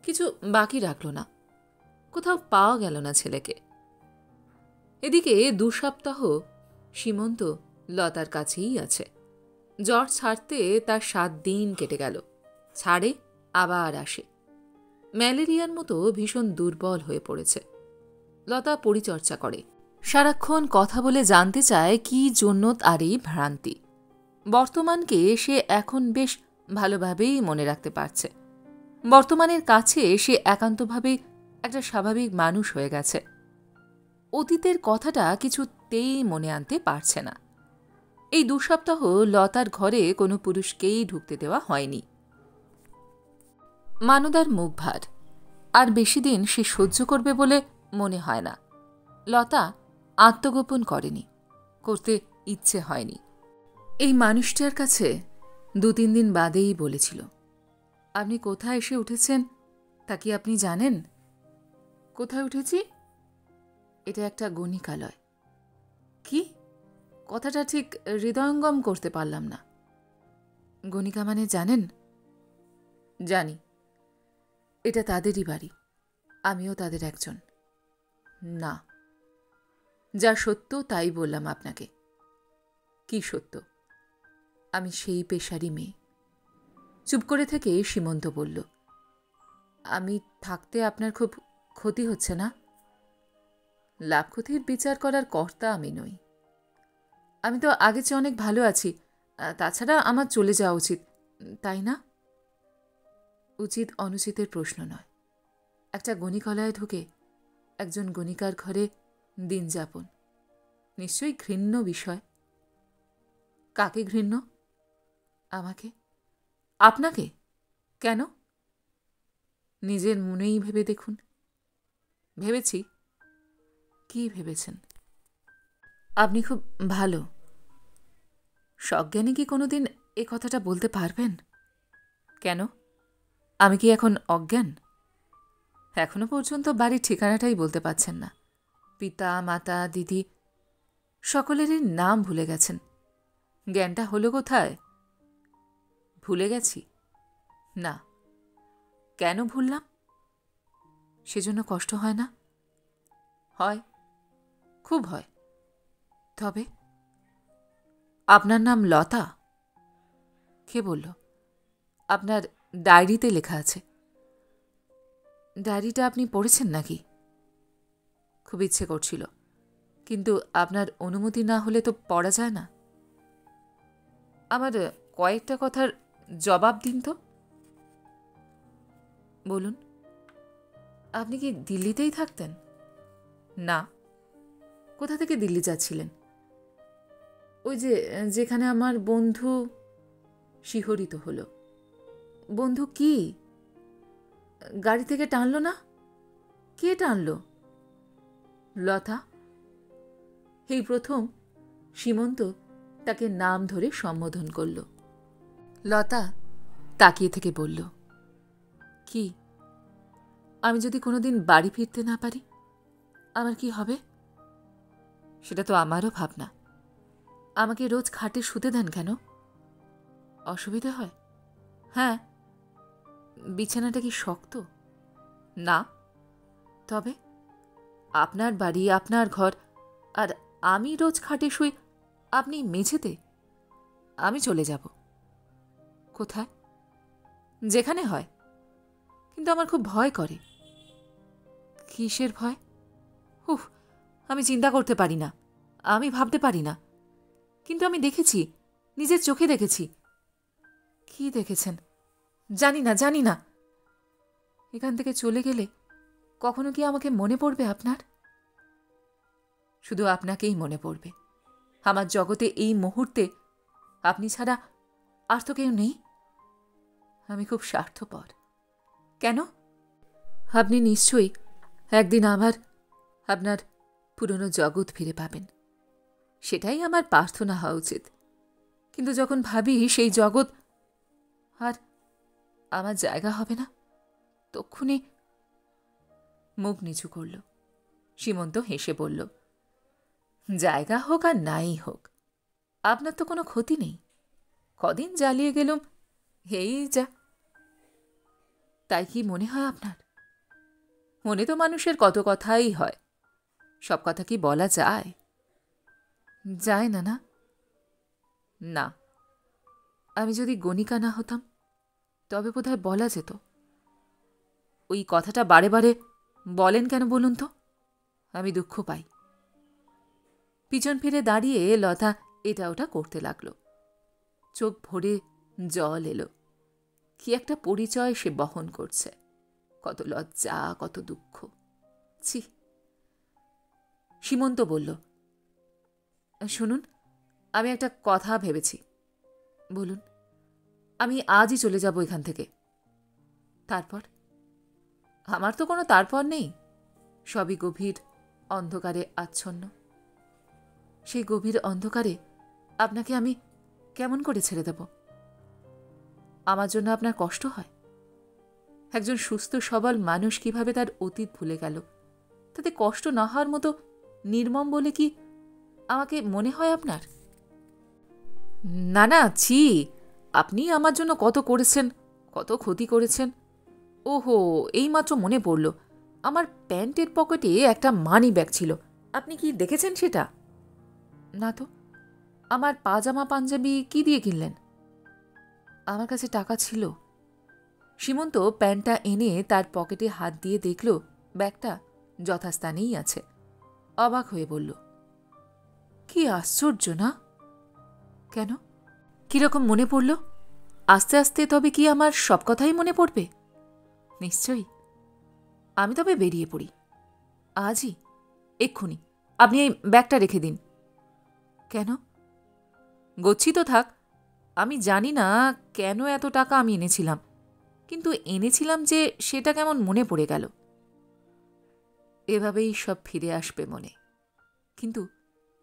কিছু বাকি রাখল না। কোথাও পাওয়া গেল না ছেলেকে। এদিকে 2 সপ্তাহ সীমন্ত লতার কাছেই আছে। জ্বর ছাড়তে তার 7 দিন কেটে গেল। ছাড়ে, আবার আসে। ম্যালেরিয়ার মতো ভীষণ দুর্বল হয়ে পড়েছে। লতা পরিচর্যা করে, সারাক্ষণ কথা বলে জানতে চায় কি জন্য তার এই ভ্রান্তি। বর্তমানকে সে এখন বেশ ভালোভাবেই মনে রাখতে পারছে। বর্তমানের কাছে সে একান্তভাবেই একটা স্বাভাবিক মানুষ হয়ে গেছে। অতীতের কথাটা কিছুতেই মনে আনতে পারছে না। এই 2 সপ্তাহ লতার ঘরে কোনো পুরুষকেই ঢুকতে দেওয়া হয়নি। মানদার মুখ ভার, আর বেশি দিন সে সহ্য করবে বলে মনে হয় না। লতা আত্মগোপন করেনি, করতে ইচ্ছে হয়নি। এই মানুষটার কাছে 2-3 দিন বাদেই বলেছিল, আপনি কোথায় এসে উঠেছেন তা কি আপনি জানেন? কোথায় উঠেছি? এটা একটা গণিকালয়। কি? কথাটা ঠিক হৃদয়ঙ্গম করতে পারলাম না। গণিকা মানে জানেন? জানি, এটা তাদেরই বাড়ি। আমিও তাদের একজন। না, যা সত্য তাই বললাম আপনাকে। কি সত্য? আমি সেই পেশারই মেয়ে। চুপ করে থেকে সীমন্ত বলল, আমি থাকতে আপনার খুব ক্ষতি হচ্ছে না? লাভ ক্ষতির বিচার করার কর্তা আমি নই। আমি তো আগে চেয়ে অনেক ভালো আছি। তাছাড়া আমার চলে যাওয়া উচিত, তাই না? উচিত অনুচিতের প্রশ্ন নয়। একটা গণিকলায় ঢুকে একজন গণিকার ঘরে দিন যাপন নিশ্চয়ই ঘৃণ্য বিষয়। কাকে ঘৃণ্য? আমাকে? আপনাকে? কেন? নিজের মনেই ভেবে দেখুন। ভেবেছি। কি ভেবেছেন? আপনি খুব ভালো। সজ্ঞানী কি কোনোদিন এ কথাটা বলতে পারবেন? কেন? আমি কি এখন অজ্ঞান? এখনো পর্যন্ত বাড়ির ঠিকানাটাই বলতে পারছেন না। পিতা, মাতা, দিদি সকলেরই নাম ভুলে গেছেন। জ্ঞানটা হলো কোথায়? ভুলে গেছি? না। কেন ভুললাম? সেজন্য কষ্ট হয় না? হয়, খুব হয়। তবে আপনার নাম লতা? কে বলল? আপনার ডায়েরিতে লেখা আছে। ডায়েরিটা আপনি পড়েছেন নাকি? খুব ইচ্ছে করছিল, কিন্তু আপনার অনুমতি না হলে তো পড়া যায় না। আমার কয়েকটা কথার জবাব দিন তো। বলুন, আপনি কি দিল্লিতেই থাকতেন? না। কোথা থেকে দিল্লি যাচ্ছিলেন? ওই যে যেখানে আমার বন্ধু। শিহরিত হল। বন্ধু কি? গাড়ি থেকে টানল না? কে টানল? লতা। এই প্রথম সীমন্ত তাকে নাম ধরে সম্বোধন করল। লতা তাকিয়ে থেকে বলল, কি? আমি যদি কোনোদিন বাড়ি ফিরতে না পারি, আমার কি হবে? সেটা তো আমারও ভাবনা। আমাকে রোজ খাটে শুতে দেন কেন? অসুবিধে হয়? হ্যাঁ। বিছানাটা কি শক্ত? না। তবে আপনার বাড়ি, আপনার ঘর, আর আমি রোজ খাটে শুই, আপনি মেঝেতে। আমি চলে যাব। কোথায়? যেখানে হয়। কিন্তু আমার খুব ভয় করে। কিসের ভয়? উফ, আমি চিন্তা করতে পারি না, আমি ভাবতে পারি না। কিন্তু আমি দেখেছি, নিজের চোখে দেখেছি। কি দেখেছেন? জানি না, জানি না। এখান থেকে চলে গেলে কখনো কি আমাকে মনে পড়বে আপনার? শুধু আপনাকেই মনে পড়বে। আমার জগতে এই মুহূর্তে আপনি ছাড়া আর তো কেউ নেই। আমি খুব স্বার্থপর। কেন? আপনি নিশ্চয়ই একদিন আবার আপনার পুরনো জগৎ ফিরে পাবেন। সেটাই আমার প্রার্থনা হওয়া উচিত। কিন্তু যখন ভাবি সেই জগৎ আর আমার জায়গা হবে না, তক্ষুনি মুখ নিচু করল। সীমন্ত হেসে বলল, জায়গা হোক আর নাই হোক, আপনার তো কোনো ক্ষতি নেই। কদিন জ্বালিয়ে গেলুম, এই যা। তাই কি মনে হয় আপনার? মনে তো মানুষের কত কথাই হয়, সব কথা কি বলা যায়? যায় না, না? না। আমি যদি গণিকা না হতাম, তবে বোধহয় বলা যেত। ওই কথাটা বারে বারে বলেন কেন বলুন তো? আমি দুঃখ পাই। পিছন ফিরে দাঁড়িয়ে লতা এটা ওটা করতে লাগল। চোখ ভরে জল এলো। কি একটা পরিচয় সে বহন করছে। কত লজ্জা, কত দুঃখ। ছি। সীমন্ত বলল, শুনুন, আমি একটা কথা ভেবেছি। বলুন। আমি আজই চলে যাব এখান থেকে। তারপর? আমার তো কোনো তারপর নেই। সবই গভীর অন্ধকারে আচ্ছন্ন। সেই গভীর অন্ধকারে আপনাকে আমি কেমন করে ছেড়ে দেব? আমার জন্য আপনার কষ্ট হয়? একজন সুস্থ সবল মানুষ কিভাবে তার অতীত ভুলে গেল, তাতে কষ্ট না হওয়ার মতো নির্মম বলে কি আমাকে মনে হয় আপনার? না না, ছি। আপনি আমার জন্য কত করেছেন, কত ক্ষতি করেছেন। ওহো, এইমাত্র মনে পড়ল, আমার প্যান্টের পকেটে একটা মানি ব্যাগ ছিল। আপনি কি দেখেছেন সেটা? না তো। আমার পাজামা পাঞ্জাবি কি দিয়ে কিনলেন? আমার কাছে টাকা ছিল। সীমন্ত প্যান্টটা এনে তার পকেটে হাত দিয়ে দেখল ব্যাগটা যথাস্থানেই আছে। অবাক হয়ে বলল, কি আশ্চর্য না? কেন? কিরকম মনে পড়ল? আস্তে আস্তে তবে কি আমার সব কথাই মনে পড়বে? নিশ্চয়ই। আমি তবে বেরিয়ে পড়ি আজই, এক্ষুনি। আপনি এই ব্যাগটা রেখে দিন। কেন? গচ্ছিত থাক। আমি জানি না কেন এত টাকা আমি এনেছিলাম, কিন্তু এনেছিলাম যে সেটা কেমন মনে পড়ে গেল। এভাবেই সব ফিরে আসবে মনে, কিন্তু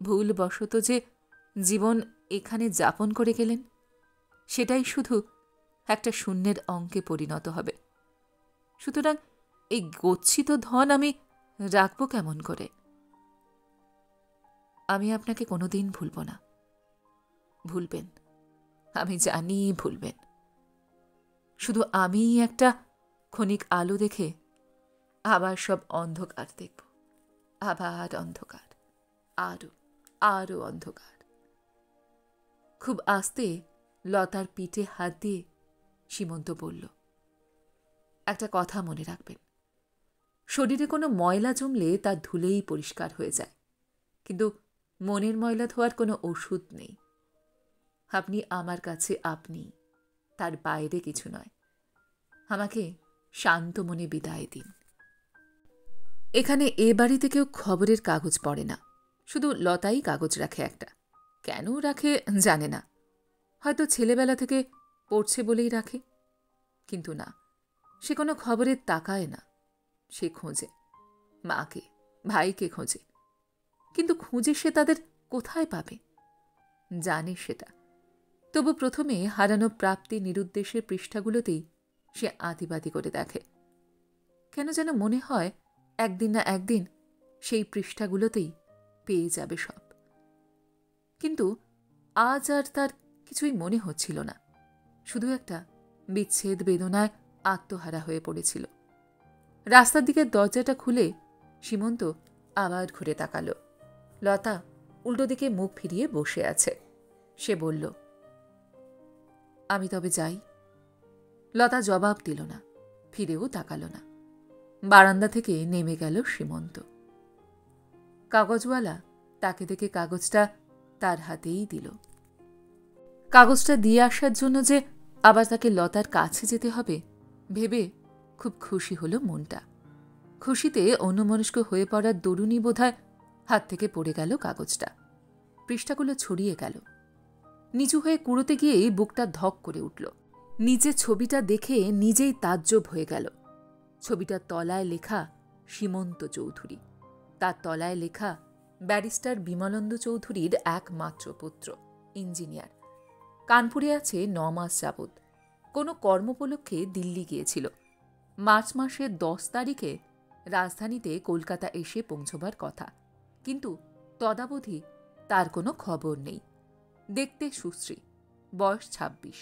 ভুলবশত যে জীবন এখানে যাপন করে গেলেন, সেটাই শুধু একটা শূন্যের অঙ্কে পরিণত হবে। সুতরাং এই গচ্ছিত ধন আমি রাখব কেমন করে? আমি আপনাকে কোনোদিন ভুলব না। ভুলবেন, আমি জানি ভুলবেন। শুধু আমিই একটা ক্ষণিক আলো দেখে আবার সব অন্ধকার দেখব। আবার অন্ধকার, আরো আরো অন্ধকার। খুব আস্তে লতার পিঠে হাত দিয়ে সীমন্ত বলল, একটা কথা মনে রাখবেন, শরীরে কোনো ময়লা জমলে তা ধুলেই পরিষ্কার হয়ে যায়, কিন্তু মনের ময়লা ধোয়ার কোনো ওষুধ নেই। আপনি আমার কাছে আপনি, তার বাইরে কিছু নয়। আমাকে শান্ত মনে বিদায় দিন। এখানে এ বাড়িতে কেউ খবরের কাগজ পড়ে না, শুধু লতাই কাগজ রাখে একটা। কেন রাখে জানে না, হয়তো ছেলেবেলা থেকে পড়ছে বলেই রাখে। কিন্তু না, সে কোনো খবরের তাকায় না। সে খোঁজে, মাকে ভাইকে খোঁজে, কিন্তু খুঁজে সে তাদের কোথায় পাবে? জানে সেটা, তবু প্রথমে হারানো প্রাপ্তি নিরুদ্দেশের পৃষ্ঠাগুলোতেই সে আতিবাতি করে দেখে। কেন যেন মনে হয় একদিন না একদিন সেই পৃষ্ঠাগুলোতেই পেয়ে যাবে সব। কিন্তু আজ আর তার কিছুই মনে হচ্ছিল না, শুধু একটা বিচ্ছেদ বেদনায় আত্মহারা হয়ে পড়েছিল। রাস্তার দিকের দরজাটা খুলে সীমন্ত আবার ঘুরে তাকাল। লতা উল্টো দিকে মুখ ফিরিয়ে বসে আছে। সে বলল, আমি তবে যাই। লতা জবাব দিল না, ফিরেও তাকাল না। বারান্দা থেকে নেমে গেল সীমন্ত। কাগজওয়ালা তাকে দেখে কাগজটা তার হাতেই দিল। কাগজটা দিয়ে আসার জন্য যে আবার তাকে লতার কাছে যেতে হবে ভেবে খুব খুশি হল মনটা। খুশিতে অন্যমনস্ক হয়ে পড়ার দরুণই বোধহয় হাত থেকে পড়ে গেল কাগজটা। পৃষ্ঠাগুলো ছড়িয়ে গেল। নিচু হয়ে কুড়োতে গিয়েই বুকটা ধক করে উঠল। নিজের ছবিটা দেখে নিজেই তাজ্জব হয়ে গেল। ছবিটার তলায় লেখা সীমন্ত চৌধুরী, তার তলায় লেখা ব্যারিস্টার বিমলানন্দ চৌধুরীর একমাত্র পুত্র, ইঞ্জিনিয়ার। কানপুরে আছে 9 মাস যাবৎ। কোনো কর্মোপলক্ষে দিল্লি গিয়েছিল। মার্চ মাসের 10 তারিখে রাজধানীতে কলকাতা এসে পৌঁছবার কথা, কিন্তু তদাবধি তার কোনো খবর নেই। দেখতে সুশ্রী, বয়স 26,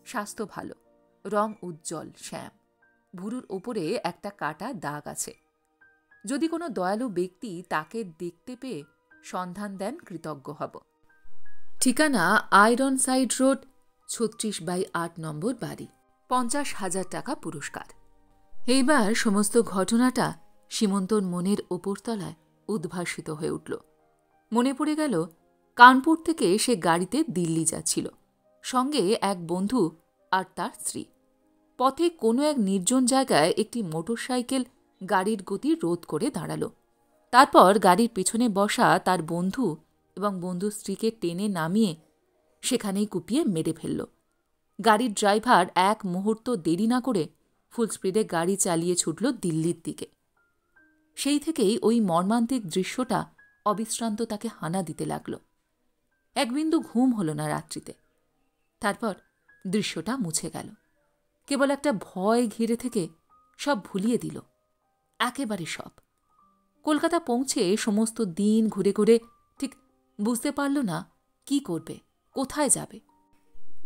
স্বাস্থ্য ভালো, রং উজ্জ্বল শ্যাম, ভুরুর ওপরে একটা কাটা দাগ আছে। যদি কোনো দয়ালু ব্যক্তি তাকে দেখতে পেয়ে সন্ধান দেন কৃতজ্ঞ হব। ঠিকানা আয়রন সাইড রোড, 36/8 নম্বর বাড়ি, 50,000 টাকা পুরস্কার। এইবার সমস্ত ঘটনাটা সীমন্তর মনের ওপরতলায় উদ্ভাসিত হয়ে উঠল। মনে পড়ে গেল কানপুর থেকে সে গাড়িতে দিল্লি যাচ্ছিল, সঙ্গে এক বন্ধু আর তার স্ত্রী। পথে কোনো এক নির্জন জায়গায় একটি মোটরসাইকেল গাড়ির গতি রোধ করে দাঁড়াল। তারপর গাড়ির পিছনে বসা তার বন্ধু এবং বন্ধুর স্ত্রীকে টেনে নামিয়ে সেখানেই কুপিয়ে মেরে ফেলল। গাড়ির ড্রাইভার এক মুহূর্ত দেরি না করে ফুল স্পিডে গাড়ি চালিয়ে ছুটল দিল্লির দিকে। সেই থেকেই ওই মর্মান্তিক দৃশ্যটা অবিশ্রান্ত তাকে হানা দিতে লাগল। এক বিন্দু ঘুম হল না রাত্রিতে। তারপর দৃশ্যটা মুছে গেল। কেবল একটা ভয় ঘিরে থেকে সব ভুলিয়ে দিল, একেবারে সব। কলকাতা পৌঁছে সমস্ত দিন ঘুরে ঘুরে ঠিক বুঝতে পারল না কি করবে, কোথায় যাবে।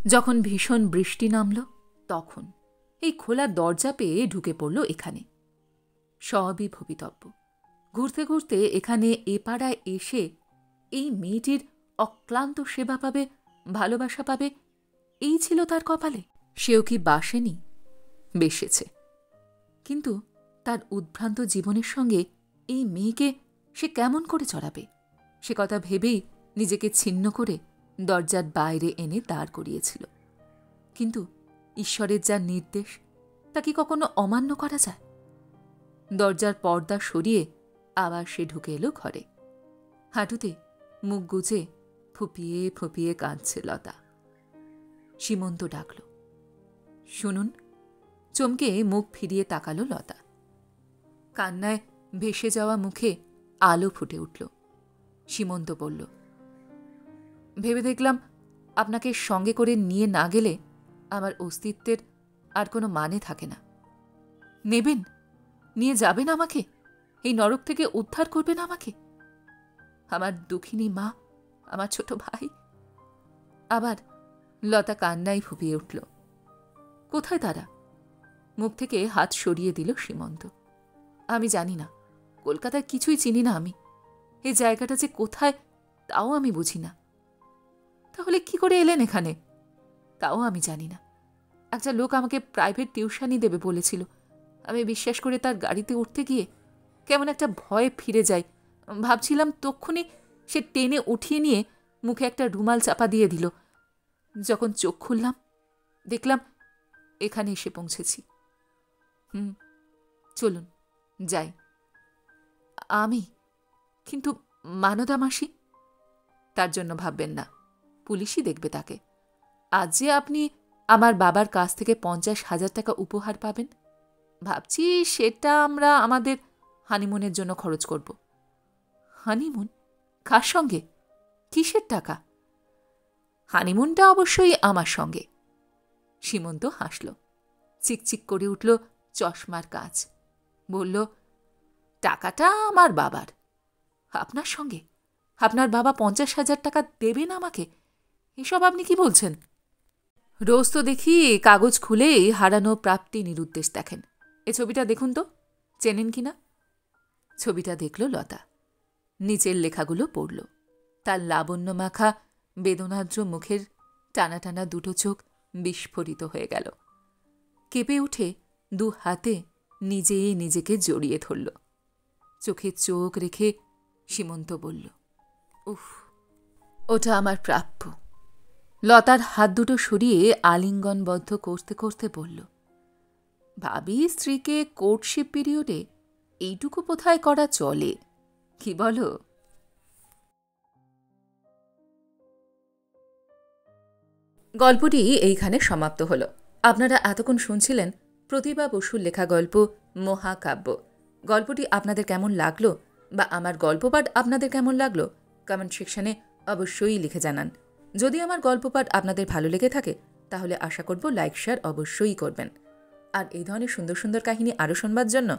যখন ভীষণ বৃষ্টি নামল, তখন এই খোলা দরজা পেয়ে ঢুকে পড়ল এখানে। সবই ভবিতব্য। ঘুরতে ঘুরতে এখানে এ পাড়ায় এসে এই মেয়েটির অক্লান্ত সেবা পাবে, ভালোবাসা পাবে, এই ছিল তার কপালে। সেও কি বাসেনি? বেসেছে। কিন্তু তার উদ্ভ্রান্ত জীবনের সঙ্গে এই মেয়েকে সে কেমন করে চড়াবে, সে কথা ভেবেই নিজেকে ছিন্ন করে দরজার বাইরে এনে দাঁড় করিয়েছিল। কিন্তু ঈশ্বরের যা নির্দেশ, তা কি কখনো অমান্য করা যায়? দরজার পর্দা সরিয়ে আবার সে ঢুকে এলো ঘরে। হাঁটুতে মুখ গুজে ফুপিয়ে ফুপিয়ে কাঁদছে লতা। সীমন্ত ডাকল, শুনুন। চমকে মুখ ফিরিয়ে তাকালো লতা। কান্নায় ভেসে যাওয়া মুখে আলো ফুটে উঠল। সীমন্ত বলল, ভেবে দেখলাম আপনাকে সঙ্গে করে নিয়ে না গেলে আমার অস্তিত্বের আর কোনো মানে থাকে না। নেবেন, নিয়ে যাবেন আমাকে, এই নরক থেকে উদ্ধার করবেন আমাকে। আমার দুঃখিনী মা, আমার ছোট ভাই। আবার লতা কান্নায় ফুপিয়ে উঠল। কোথায় তারা? মুখ থেকে হাত সরিয়ে দিল সীমন্ত। আমি জানি না, কলকাতার কিছুই চিনি না আমি। এই জায়গাটা যে কোথায় তাও আমি বুঝি না। তাহলে কি করে এলেন এখানে? তাও আমি জানি না। একটা লোক আমাকে প্রাইভেট টিউশনই দেবে বলেছিল। আমি বিশ্বাস করে তার গাড়িতে উঠতে গিয়ে কেমন একটা ভয়ে ফিরে যাই। ভাবছিলাম তক্ষুনি সে টেনে উঠিয়ে নিয়ে মুখে একটা রুমাল চাপা দিয়ে দিল। যখন চোখ খুললাম দেখলাম এখানে এসে পৌঁছেছি। চলুন যাই। আমি? কিন্তু মানদা মাসি? তার জন্য ভাববেন না, পুলিশই দেখবে তাকে। আজ যে আপনি আমার বাবার কাছ থেকে 50,000 টাকা উপহার পাবেন, ভাবছি সেটা আমরা আমাদের হানিমুনের জন্য খরচ করব। হানিমুন? কার সঙ্গে? কিসের টাকা? হানিমুনটা অবশ্যই আমার সঙ্গে। সীমন্ত হাসল। চিকচিক করে উঠল চশমার কাঁচ। বলল, টাকাটা আমার বাবার। আপনার সঙ্গে? আপনার বাবা 50,000 টাকা দেবেন আমাকে? এসব আপনি কি বলছেন? রোজ তো দেখি কাগজ খুলেই হারানো প্রাপ্তি নিরুদ্দেশ দেখেন। এ ছবিটা দেখুন তো, চেনেন কিনা? ছবিটা দেখল লতা। নিচের লেখাগুলো পড়ল। তার লাবণ্য মাখা বেদনাদ্র মুখের টানা টানা দুটো চোখ বিস্ফোরিত হয়ে গেল। কেঁপে উঠে দু হাতে নিজেই নিজেকে জড়িয়ে ধরল। চোখে চোখ রেখে সীমন্ত বলল, উফ, ওটা আমার প্রাপ্য। লতার হাত দুটো সরিয়ে আলিঙ্গনবদ্ধ করতে করতে বলল, ভাবি স্ত্রীকে কোর্টশিপ পিরিয়ডে এইটুকু বোধহয় করা চলে, কি বলো? গল্পটি এইখানে সমাপ্ত হল। আপনারা এতক্ষণ শুনছিলেন প্রতিভা বসুর লেখা গল্প মহাকাব্য। গল্পটি আপনাদের কেমন লাগলো বা আমার গল্পপাঠ আপনাদের কেমন লাগলো কমেন্ট সেকশনে অবশ্যই লিখে জানান। যদি আমার গল্পপাঠ আপনাদের ভালো লেগে থাকে তাহলে আশা করব লাইক শেয়ার অবশ্যই করবেন। আর এই ধরনের সুন্দর সুন্দর কাহিনী আরও শুনবার জন্য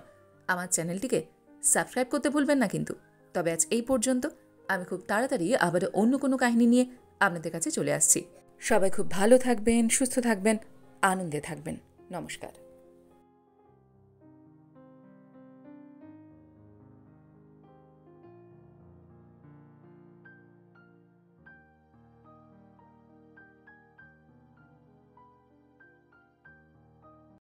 আমার চ্যানেলটিকে সাবস্ক্রাইব করতে ভুলবেন না কিন্তু। তবে আজ এই পর্যন্ত। আমি খুব তাড়াতাড়ি আবার অন্য কোনো কাহিনী নিয়ে আপনাদের কাছে চলে আসছি। সবাই খুব ভালো থাকবেন, সুস্থ থাকবেন, আনন্দে থাকবেন। নমস্কার।